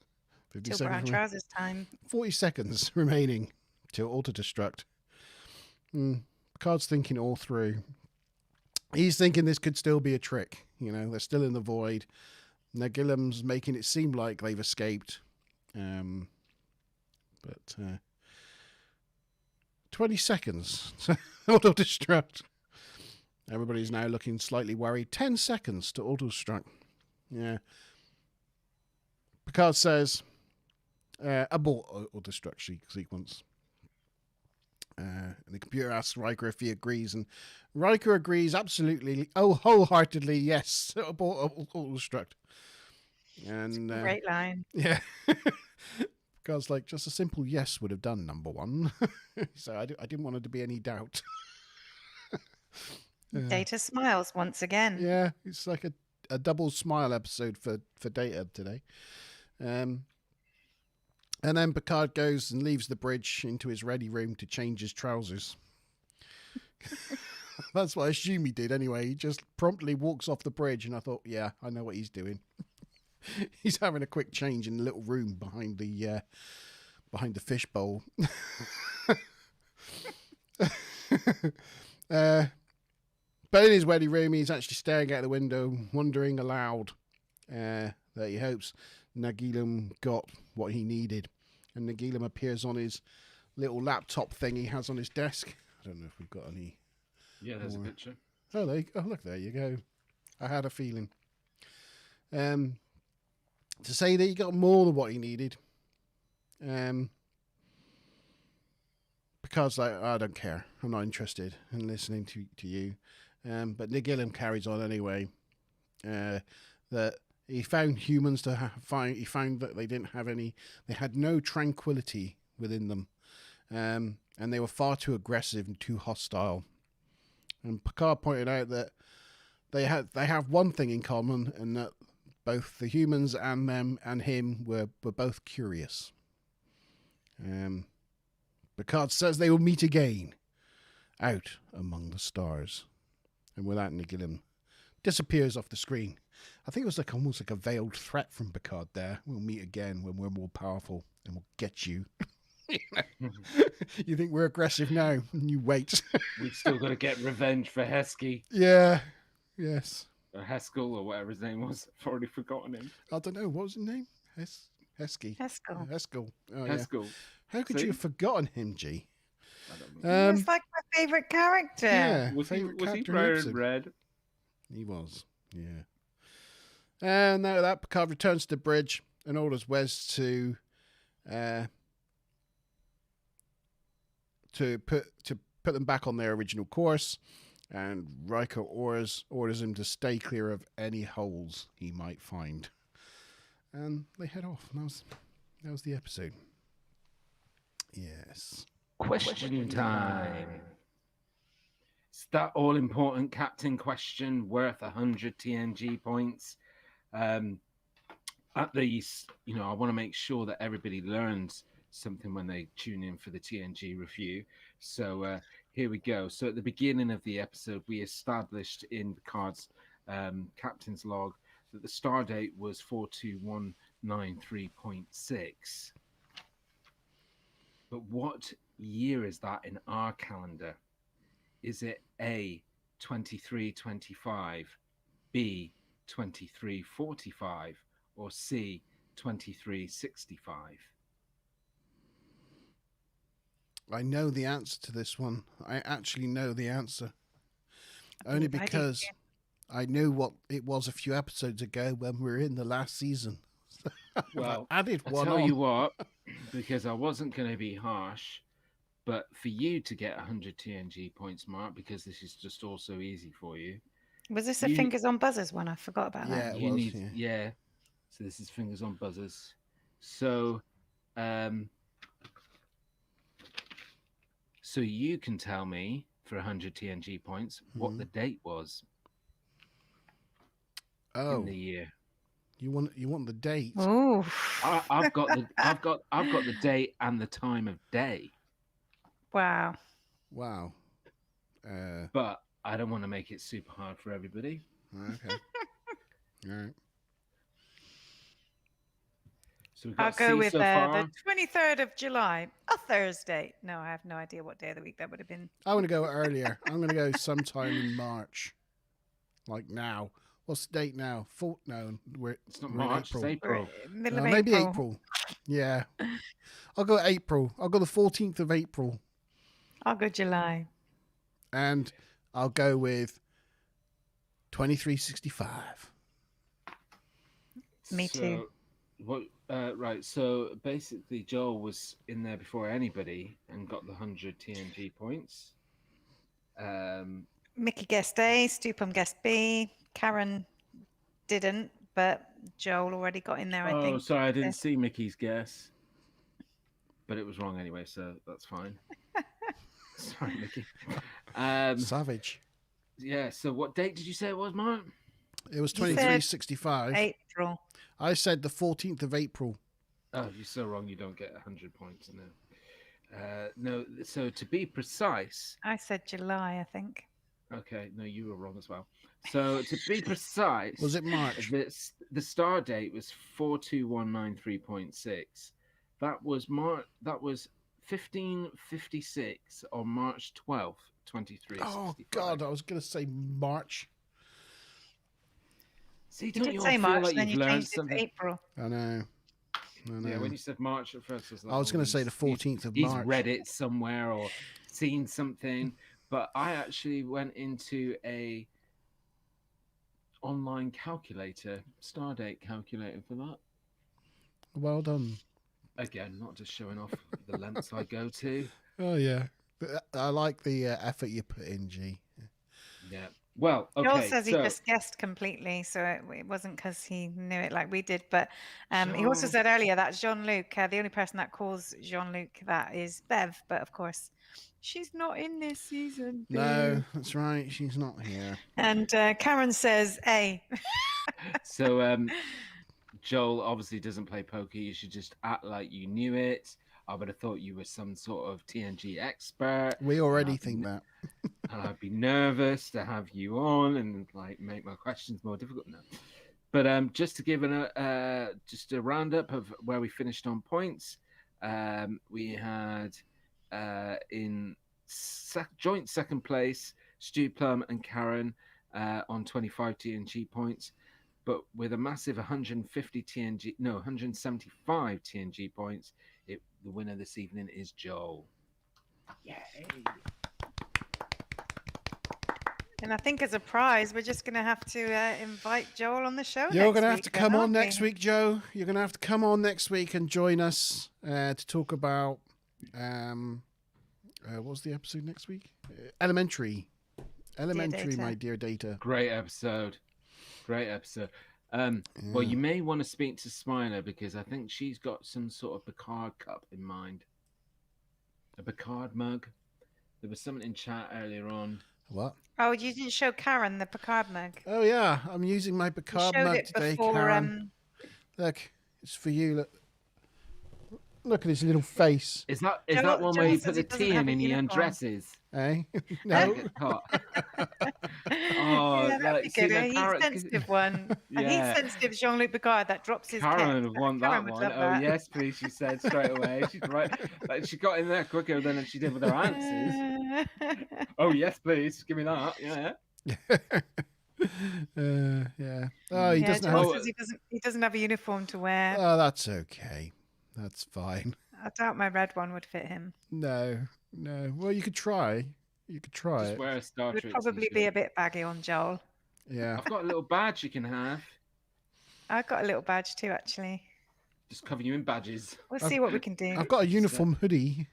50 Till seconds. brown trousers time. 40 seconds remaining till auto-destruct. Picard's thinking all through. He's thinking this could still be a trick. You know, they're still in the void. Nagilum's making it seem like they've escaped. But 20 seconds to auto-destruct. Everybody's now looking slightly worried. 10 seconds to auto-destruct. Yeah. Picard says, abort auto-destruct sequence. And the computer asks Riker if he agrees, and Riker agrees absolutely, wholeheartedly, yes, abort auto-destruct. And Great line. yeah. Picard's like, just a simple yes would have done, number one. So I didn't want there to be any doubt. Data smiles once again. Yeah, it's like a double smile episode for Data today. And then Picard goes and leaves the bridge into his ready room to change his trousers. That's what I assume he did anyway. He just promptly walks off the bridge, and I thought, yeah, I know what he's doing. He's having a quick change in the little room behind the fishbowl. But in his ready room, he's actually staring out the window, wondering aloud that he hopes Nagilum got what he needed. And Nagilum appears on his little laptop thing he has on his desk. I don't know if we've got any. Yeah, there's a picture. Oh, look, there you go. I had a feeling. To say that he got more than what he needed. Because I don't care. I'm not interested in listening to you. But Nagilum carries on anyway. That he found humans he found that they didn't have any. They had no tranquility within them, and they were far too aggressive and too hostile. And Picard pointed out that they have one thing in common, and that both the humans and them and him were both curious. Picard says they will meet again, out among the stars. And with that, Nagilum disappears off the screen. I think it was almost like a veiled threat from Picard there. We'll meet again when we're more powerful, and we'll get you. You think we're aggressive now, and you wait. We've still got to get revenge for Heskey. Yeah. Yes. Or Haskell, or whatever his name was. I've already forgotten him. I don't know. What was his name? Heskey. Haskell. Haskell. Oh, Haskell. Yeah. How could you have forgotten him, G? I don't know. It's like my favourite character. Yeah. Was he character in brown episode. and red? He was. Yeah. And now that Picard returns to the bridge and orders Wes to put them back on their original course, and Riker orders him to stay clear of any holes he might find. And they head off. And that was the episode. Yes. Question time. It's that all-important captain question worth 100 TNG points. At least, I want to make sure that everybody learns something when they tune in for the TNG review. So here we go. So at the beginning of the episode, we established in Picard's captain's log that the star date was 42193.6. But what year is that in our calendar? Is it A, 2325, B, 2345, or C, 2365? I know the answer to this one. I actually know the answer. Only because I knew what it was a few episodes ago when we were in the last season. Well, I added one tell on. you what, because I wasn't going to be harsh, but for you to get 100 TNG points, Mark, because this is just also easy for you. Was this a fingers on buzzers one? I forgot about that. It You was, need, yeah. So this is fingers on buzzers. So, so you can tell me for 100 TNG points what the date was in the year. You want the date? Oh, I've got the date and the time of day. wow. Wow. But I don't want to make it super hard for everybody. Okay. All right. So we've I'll got go with so far. the 23rd of July, a Thursday. No, I have no idea what day of the week that would have been. I'm going to go earlier. I'm going to go sometime in March. Like now. What's the date now? No, It's not we're in March, it's April. Middle of maybe April. April. Yeah. I'll go April. I'll go the 14th of April. I'll go July. And I'll go with 2365. Me too. What? Right. So basically, Joel was in there before anybody and got the 100 TNG points. Mickey guessed A, Stupum guessed B, Karen didn't, but Joel already got in there, I think. Oh, sorry, I didn't see Mickey's guess. But it was wrong anyway, so that's fine. Sorry, Mickey. Savage. Yeah, so what date did you say it was, Mark? It was 2365. April. I said the 14th of April. Oh, you're so wrong. You don't get 100 points. No, so to be precise... I said July, I think. Okay, no, you were wrong as well. So to be precise... Was it March? The star date was 42193.6. That was 1556 on March 12th, 2365. Oh, God, I was going to say March. See, You don't did you say all March, feel like then you've you learned changed it something? to April. I know. Yeah, when you said March at first, I was going to say the 14th of March. He's read it somewhere or seen something, but I actually went into a online calculator, Stardate calculator for that. Well done. Again, not just showing off the lengths I go to. Oh, yeah. I like the effort you put in, G. Yeah. Well, okay. Joel says he just guessed completely, so it wasn't because he knew it like we did. But he also said earlier that Jean-Luc, the only person that calls Jean-Luc that is Bev. But of course, she's not in this season. No, that's right. She's not here. And Karen says A. So Joel obviously doesn't play poker. You should just act like you knew it. I would have thought you were some sort of TNG expert. We already think that. And I'd be nervous to have you on and like make my questions more difficult. No. But just to give just a roundup of where we finished on points, we had in joint second place Stu Plum and Karen on 25 TNG points, but with a massive 175 TNG points. The winner this evening is Joel. Yay! And I think as a prize, we're just going to have to invite Joel on the show. You're going to have to come on next week, Joe. You're going to have to come on next week and join us to talk about what's the episode next week? Elementary, my dear Data. Great episode. Well, you may want to speak to Smiler because I think she's got some sort of Picard cup in mind. A Picard mug. There was something in chat earlier on. What? Oh, you didn't show Karen the Picard mug. Oh yeah, I'm using my Picard mug today, before, Karen. Look, it's for you. Look at his little face. Is that one where you put the tea in and he undresses? Eh? No. Oh, yeah, that'd be good. He's sensitive one. Yeah. And he's sensitive, Jean-Luc Picard. That drops his Karen kit. would want that one. Oh, yes, please, she said straight away. She's right. Like, she got in there quicker than she did with her answers. Oh, yes, please. Give me that. Yeah. Yeah. Oh, he doesn't have. He doesn't have a uniform to wear. Oh, that's okay. That's fine. I doubt my red one would fit him. No. Well, you could try. Just wear a Star Trek. It would probably be a bit baggy on Joel. Yeah. I've got a little badge you can have. I've got a little badge too, actually. Just cover you in badges. We'll see what we can do. I've got a uniform hoodie.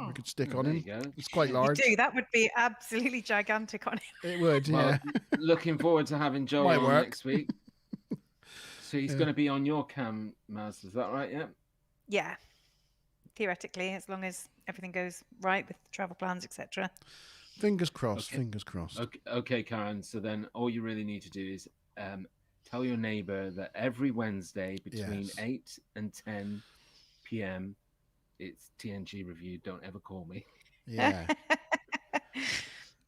We could stick on him. It's quite large. You do. That would be absolutely gigantic on him. It would, well, yeah. Looking forward to having Joel on next week. So he's going to be on your cam, Maz. Is that right? Yeah. Yeah. theoretically, as long as everything goes right with travel plans, etc. Fingers crossed. Okay. Fingers crossed. Okay, Karen. So then all you really need to do is tell your neighbor that every Wednesday between 8 and 10 p.m. it's TNG review. Don't ever call me. Yeah.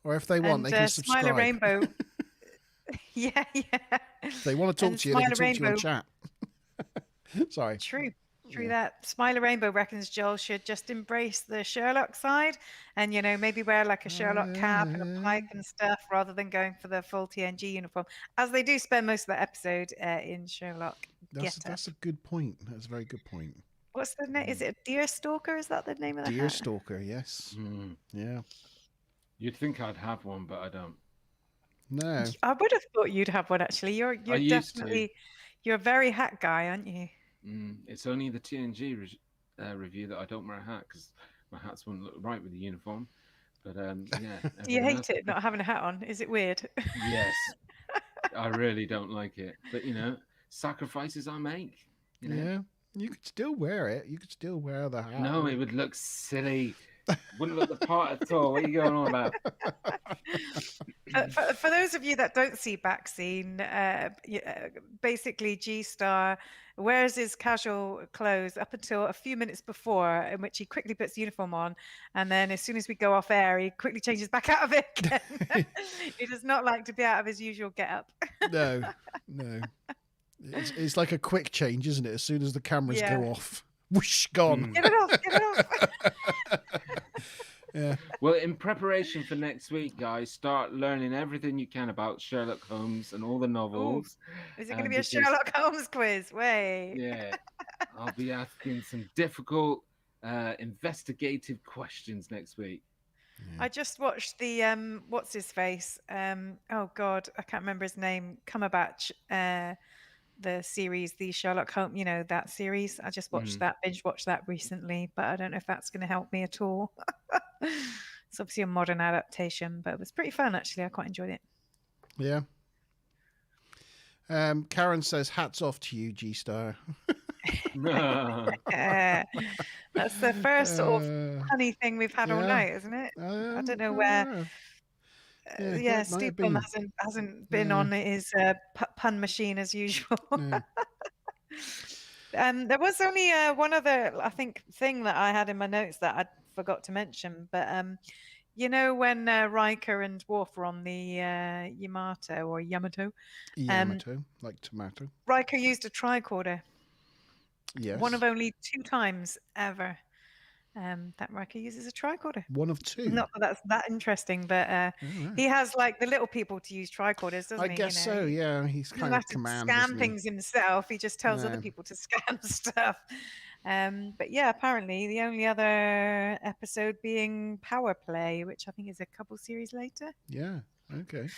Or if they want, they can subscribe. Smile a Rainbow. Yeah. If they want to talk to you, they can talk to you on chat. Sorry. True that. Smile a Rainbow reckons Joel should just embrace the Sherlock side and, maybe wear like a Sherlock cap and a pipe and stuff rather than going for the full TNG uniform, as they do spend most of the episode in Sherlock. That's a good point. That's a very good point. What's the name? Is it Deer Stalker? Is that the name of the Deer hat? Stalker, yes. Yeah. You'd think I'd have one, but I don't. No. I would have thought you'd have one, actually. You're definitely... You're a very hat guy, aren't you? It's only the TNG review that I don't wear a hat because my hats wouldn't look right with the uniform. But yeah. Do you hate it not having a hat on? Is it weird? Yes. I really don't like it. But, sacrifices I make. Yeah. You could still wear it. You could still wear the hat. No, it would look silly. Wouldn't look the part at all. What are you going on about? For those of you that don't see back scene, basically G-Star wears his casual clothes up until a few minutes before, in which he quickly puts the uniform on, and then as soon as we go off air, he quickly changes back out of it again. He does not like to be out of his usual get-up. No. It's like a quick change, isn't it? As soon as the cameras go off, whoosh, gone. Get it off. Yeah. Well, in preparation for next week, guys, start learning everything you can about Sherlock Holmes and all the novels. Is it going to be a Sherlock Holmes quiz? Wait. Yeah. I'll be asking some difficult investigative questions next week. I just watched the what's his face? Oh God, I can't remember his name. Cumberbatch, the series, the Sherlock Holmes, that series. I just watched binge watched that recently, but I don't know if that's going to help me at all. It's obviously a modern adaptation, but it was pretty fun actually. I quite enjoyed it. Yeah. Karen says, "Hats off to you, G-Star." That's the first sort of funny thing we've had all night, isn't it? I don't know where. Steve Bum hasn't been on his pun machine as usual. There was only one other, I think, thing that I had in my notes that I forgot to mention, but when Riker and Worf were on the Yamato, like tomato. Riker used a tricorder. Yes. One of only 2 times ever that Riker uses a tricorder. One of 2. Not that that's that interesting, but he has like the little people to use tricorders, doesn't he? I guess so. Yeah, he's kind of command. He doesn't have to scan things himself. He just tells other people to scan stuff. But yeah, apparently the only other episode being Power Play, which I think is a couple series later. Yeah. Okay.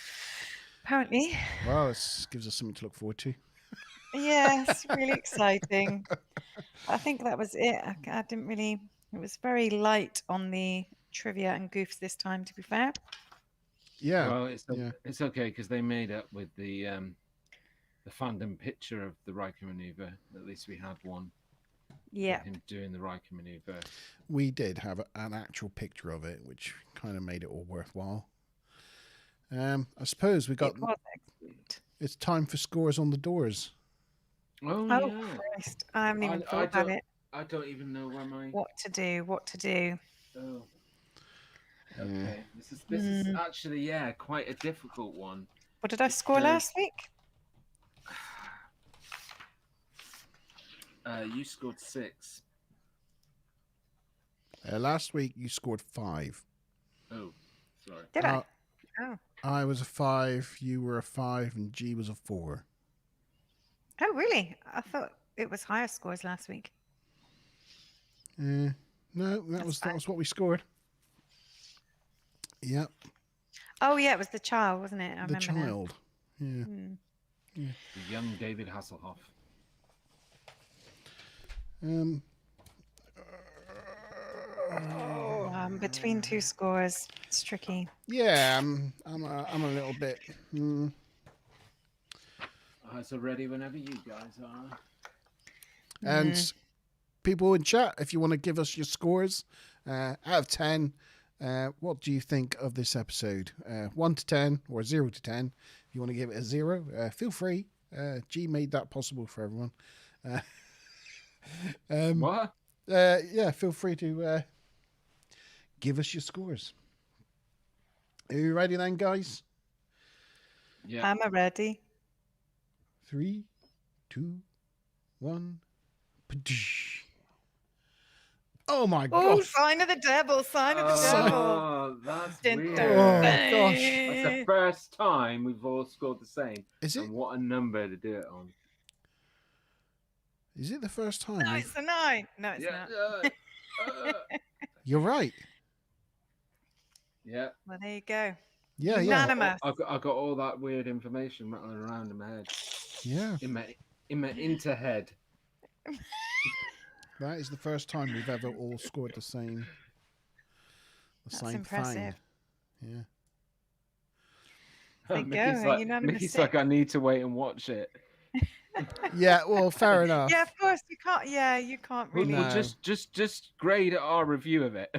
Apparently. Well, this gives us something to look forward to. Yes, really exciting. I think that was it. I didn't really. It was very light on the trivia and goofs this time, to be fair. Yeah. Well, it's okay because they made up with the fandom picture of the Riker maneuver. At least we had one. Yeah. Him doing the Riker maneuver. We did have an actual picture of it, which kind of made it all worthwhile. I suppose we got. It's time for scores on the doors. Oh yeah. Christ. I haven't even thought about it. I don't even know where my... What to do. Oh. Okay. This is actually, quite a difficult one. What did I score last week? You scored 6. Last week you scored 5. Oh, sorry. Did I? Oh. I was a 5, you were a 5, and G was a 4. Oh, really? I thought it was higher scores last week. No, that was what we scored. Yep. Oh yeah, it was the child, wasn't it? I remember child. Yeah. The young David Hasselhoff. Between 2 scores, it's tricky. Yeah, I'm a little bit. So ready whenever you guys are. And people in chat, if you want to give us your scores out of 10, what do you think of this episode? 1 to 10 or 0 to 10. If you want to give it a 0, feel free. G made that possible for everyone. What? Yeah, feel free to give us your scores. Are you ready then, guys? Yeah. I'm ready. 3, 2, 1. Oh my Oh, gosh. sign of the devil, sign of the devil. Oh, that's Dun, weird. dun, Oh, dun. gosh. That's the first time we've all scored the same. Is it? And what a number to do it on. Is it the first time? No, it's a 9. No, it's Yeah. not. You're right. Yeah. Well, there you go. Yeah, yeah. Unanimous. I got all that weird information rattling around in my head. Yeah. In my interhead. That is the first time we've ever all scored the same. That's same impressive. thing. Yeah. There you go, unanimous Mickey's 6. like, I need to wait and watch it. Yeah, well, fair enough. Yeah, of course you can't. Yeah, you can't really. No. Well, just grade our review of it.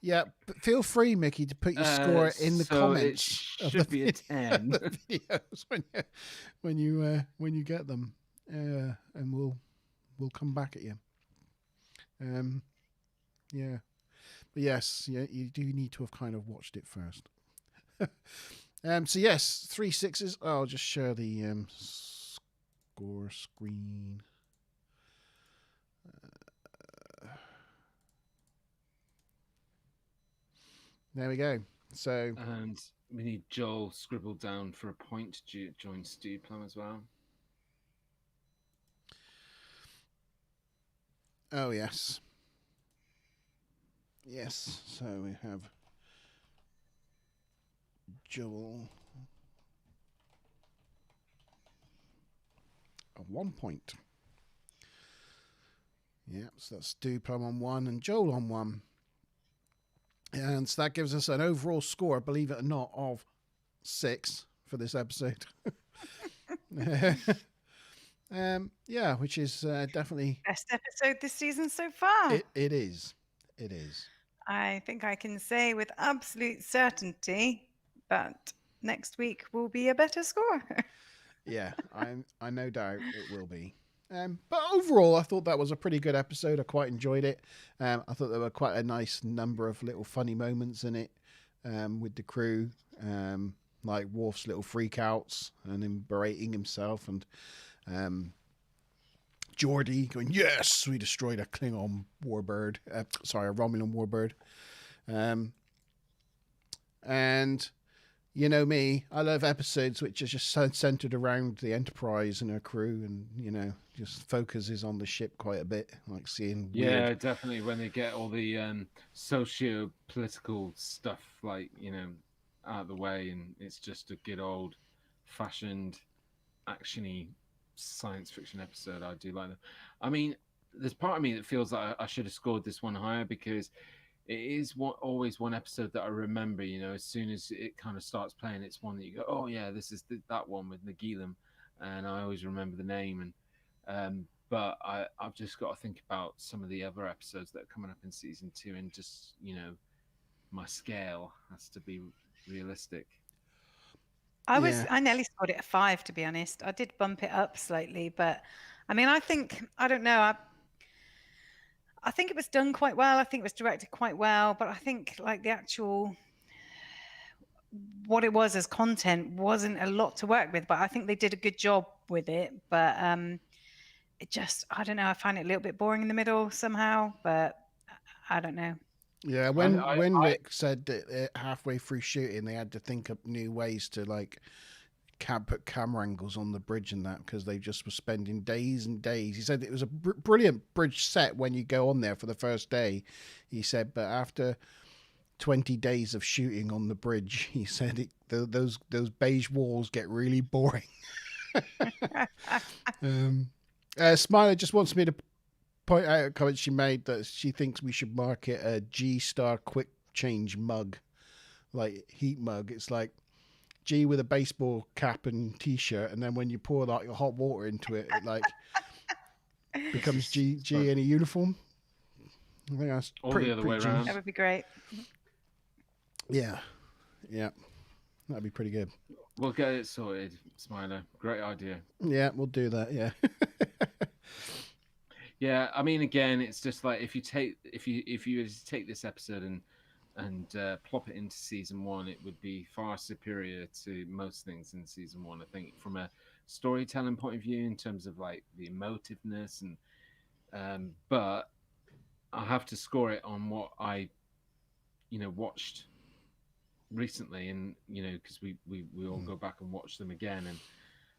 Yeah, but feel free, Mickey, to put your score in the so comments. It should be a 10. The videos when you get them, and we'll come back at you. Yeah, but yes, yeah, you do need to have kind of watched it first. So yes, 3 6s. I'll just share the score screen. There we go. So And we need Joel scribbled down for a point to join Stu Plum as well. oh yes. Yes, so we have Joel at 1 point. Yeah, so that's Stu Plum on 1 and Joel on 1. And so that gives us an overall score, believe it or not, of 6 for this episode. Yeah, which is definitely Best episode this season so far. it is. It is. I think I can say with absolute certainty that next week will be a better score. Yeah, I no doubt it will be. But overall, I thought that was a pretty good episode. I quite enjoyed it. I thought there were quite a nice number of little funny moments in it with the crew, like Worf's little freakouts and him berating himself, and Geordi going, "Yes, we destroyed a Klingon warbird. A Romulan warbird." And you know me, I love episodes which are just centered around the Enterprise and her crew, and just focuses on the ship quite a bit, like seeing Yeah, definitely. When they get all the socio-political stuff, like out of the way, and it's just a good old-fashioned, actiony science fiction episode. I do like them. I mean, there's part of me that feels like I should have scored this one higher, because it is always one episode that I remember. As soon as it kind of starts playing, it's one that you go, "Oh yeah, this is that one with Nagilum," and I always remember the name. And but I've just got to think about some of the other episodes that are coming up in season 2, and just my scale has to be realistic. I nearly scored it a 5, to be honest. I did bump it up slightly, but I mean, I don't know. I think it was done quite well. I think it was directed quite well, but I think like the actual what it was as content wasn't a lot to work with, but I think they did a good job with it. But it just, I don't know, I find it a little bit boring in the middle somehow, but I don't know. Yeah, when Rick said that halfway through shooting they had to think up new ways to like put camera angles on the bridge and that, because they just were spending days and days. He said it was a brilliant bridge set when you go on there for the first day. He said, but after 20 days of shooting on the bridge, he said those beige walls get really boring. Smiler just wants me to point out a comment she made that she thinks we should market a G-Star quick change mug, like heat mug. It's like G with a baseball cap and t-shirt, and then when you pour like hot water into it, like becomes G in a uniform. I think that's All pretty, the other way pretty around. genius. That would be great. Yeah. That'd be pretty good. We'll get it sorted, Smiler. Great idea. Yeah, we'll do that. Yeah. Yeah, I mean, again, it's just like if you were to take this episode and plop it into season 1, it would be far superior to most things in season 1. I think from a storytelling point of view, in terms of like the emotiveness and but I have to score it on what I watched recently, and because we all go back and watch them again, and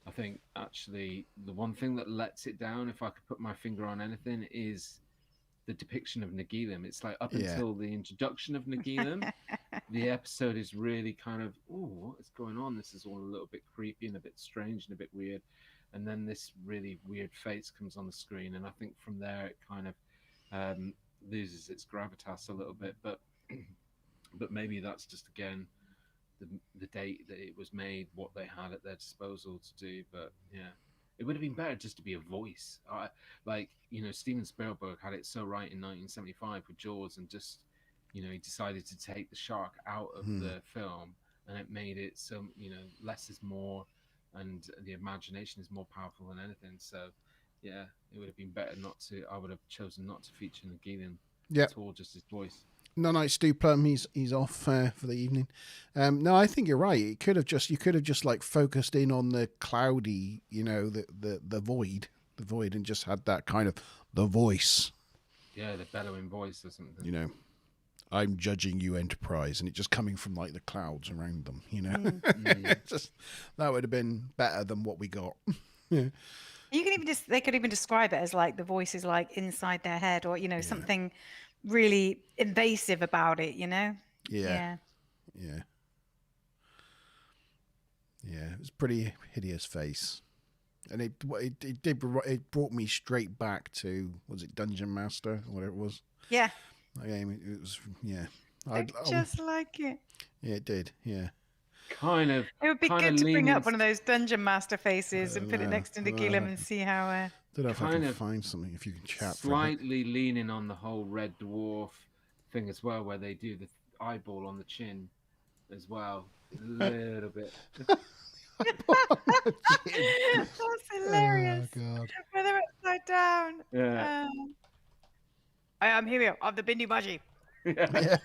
I think actually the one thing that lets it down, if I could put my finger on anything, is the depiction of Nagilum. It's like up until the introduction of Nagilum, the episode is really kind of, oh, what is going on? This is all a little bit creepy and a bit strange and a bit weird. And then this really weird face comes on the screen, and I think from there it kind of loses its gravitas a little bit. But maybe that's just, again, the date that it was made, what they had at their disposal to do. But yeah, it would have been better just to be a voice. Steven Spielberg had it so right in 1975 with Jaws, and just he decided to take the shark out of the film, and it made it so less is more, and the imagination is more powerful than anything. So yeah, it would have been better not to. I would have chosen not to feature Nagilum at all, just his voice. No, Stu Plum, he's off for the evening. No, I think you're right. You could have just like focused in on the cloudy, the void, and just had that kind of the voice. Yeah, the bellowing voice or something. I'm judging you, Enterprise, and it just coming from like the clouds around them. Just that would have been better than what we got. Yeah. You can even they could even describe it as like the voice is like inside their head, or something really invasive about it, Yeah. It was pretty hideous face, and it brought me straight back to, was it Dungeon Master or whatever it was? Yeah. That game, it was Just like it. Yeah, it did. Yeah. Kind of. It would be good to bring up one of those Dungeon Master faces and put it next to Nagilum and see how. I don't know if I can find something. If you can chat. Slightly leaning on the whole Red Dwarf thing as well, where they do the eyeball on the chin as well, a little bit. That's hilarious. Oh God. Where they're upside down. Yeah. I am here of the Bindi Baji. Yeah.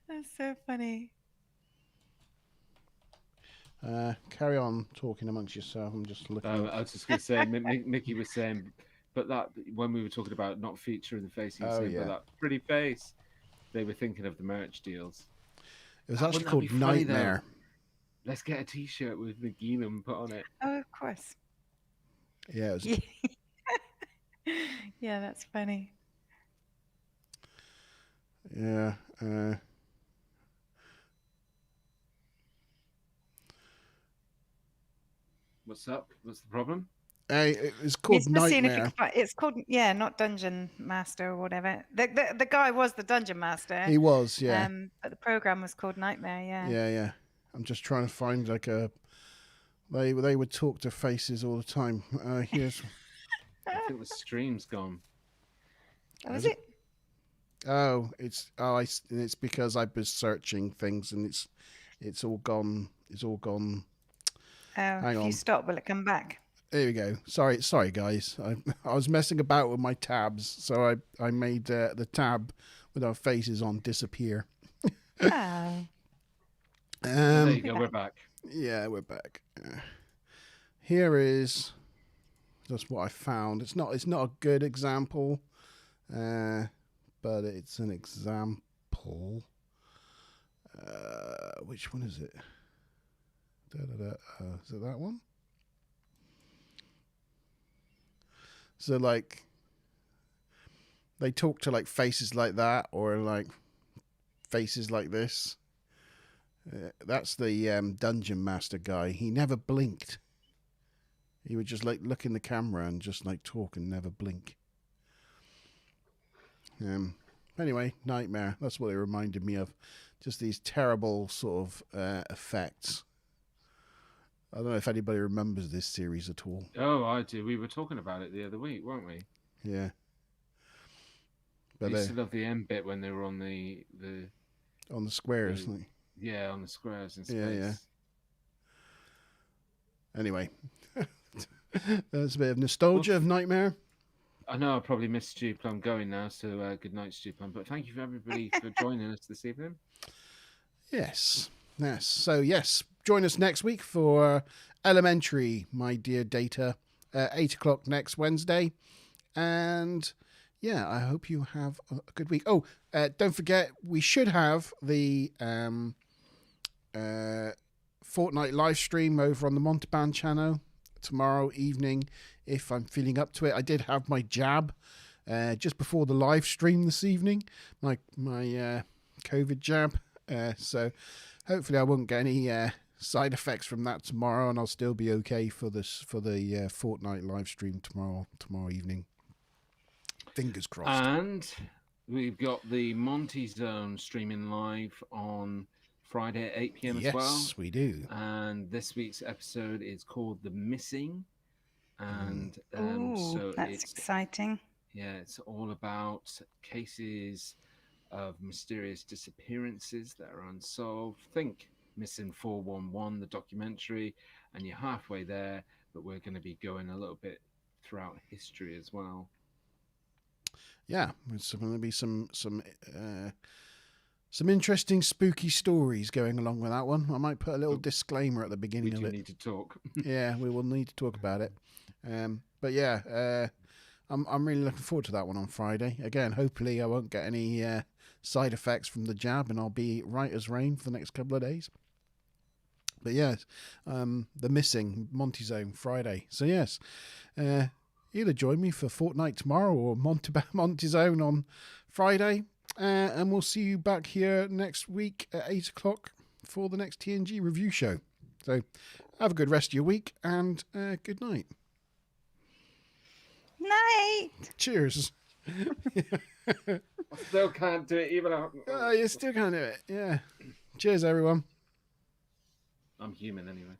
That's so funny. Carry on talking amongst yourself. I'm just looking. I was just going to say, Mickey was saying, but that when we were talking about not featuring the face, he was saying, but that pretty face, they were thinking of the merch deals. It was actually called Nightmare. Let's get a T-shirt with Nagilum put on it. Oh, of course. Yeah, it was... Yeah, that's funny. Yeah. What's up? What's the problem? It's called Nightmare. It's called, not Dungeon Master or whatever. The guy was the Dungeon Master. He was, yeah. But the program was called Nightmare, yeah. Yeah. I'm just trying to find like a. They would talk to faces all the time. Here's. I think the stream's gone. Oh, is it? Oh, it's because I've been searching things and it's all gone. It's all gone. Oh, hang if on. you stop, will it come back? There we go. Sorry, guys. I was messing about with my tabs, so I made the tab with our faces on disappear. Oh. There you go. We're back. Yeah, we're back. Here is just what I found. It's not a good example, but it's an example. Which one is it? Is it that one? So like they talk to like faces like that, or like faces like this. That's the Dungeon Master guy. He never blinked. He would just like look in the camera and just like talk and never blink. Anyway, Nightmare. That's what it reminded me of. Just these terrible sort of effects. I don't know if anybody remembers this series at all. Oh, I do. We were talking about it the other week, weren't we? Yeah. But I used to love the end bit when they were on the squares. Yeah, on the squares in space. Yeah. Anyway, that's a bit of nostalgia of Nightmare. I know I probably missed Stu Plum going now, so good night, Stu Plum. But thank you for everybody for joining us this evening. Yes. So, yes, join us next week for Elementary, My Dear Data, 8 o'clock next Wednesday. And, yeah, I hope you have a good week. Oh, don't forget, we should have the Fortnite live stream over on the Montalban channel tomorrow evening if I'm feeling up to it. I did have my jab just before the live stream this evening, my COVID jab. So hopefully I won't get any side effects from that tomorrow, and I'll still be okay for the Fortnite live stream tomorrow evening. Fingers crossed. And we've got the Monty Zone streaming live on Friday at 8 p.m. as well. Yes, we do. And this week's episode is called The Missing. And so that's exciting. Yeah, it's all about cases of mysterious disappearances that are unsolved. Think Missing 411, the documentary, and you're halfway there, but we're going to be going a little bit throughout history as well. Yeah, there's going to be some interesting spooky stories going along with that one. I might put a little disclaimer at the beginning of it. We do need to talk. Yeah, we will need to talk about it. But yeah, I'm really looking forward to that one on Friday. Again, hopefully I won't get any side effects from the jab, and I'll be right as rain for the next couple of days. But yes, The Missing, Monty Zone, Friday. So yes, either join me for Fortnite tomorrow or Monty Zone on Friday. And we'll see you back here next week at 8 o'clock for the next TNG review show. So have a good rest of your week, and good night. Night. Cheers. I still can't do it even though... You still can't do it. Yeah. Cheers, everyone. I'm human anyway.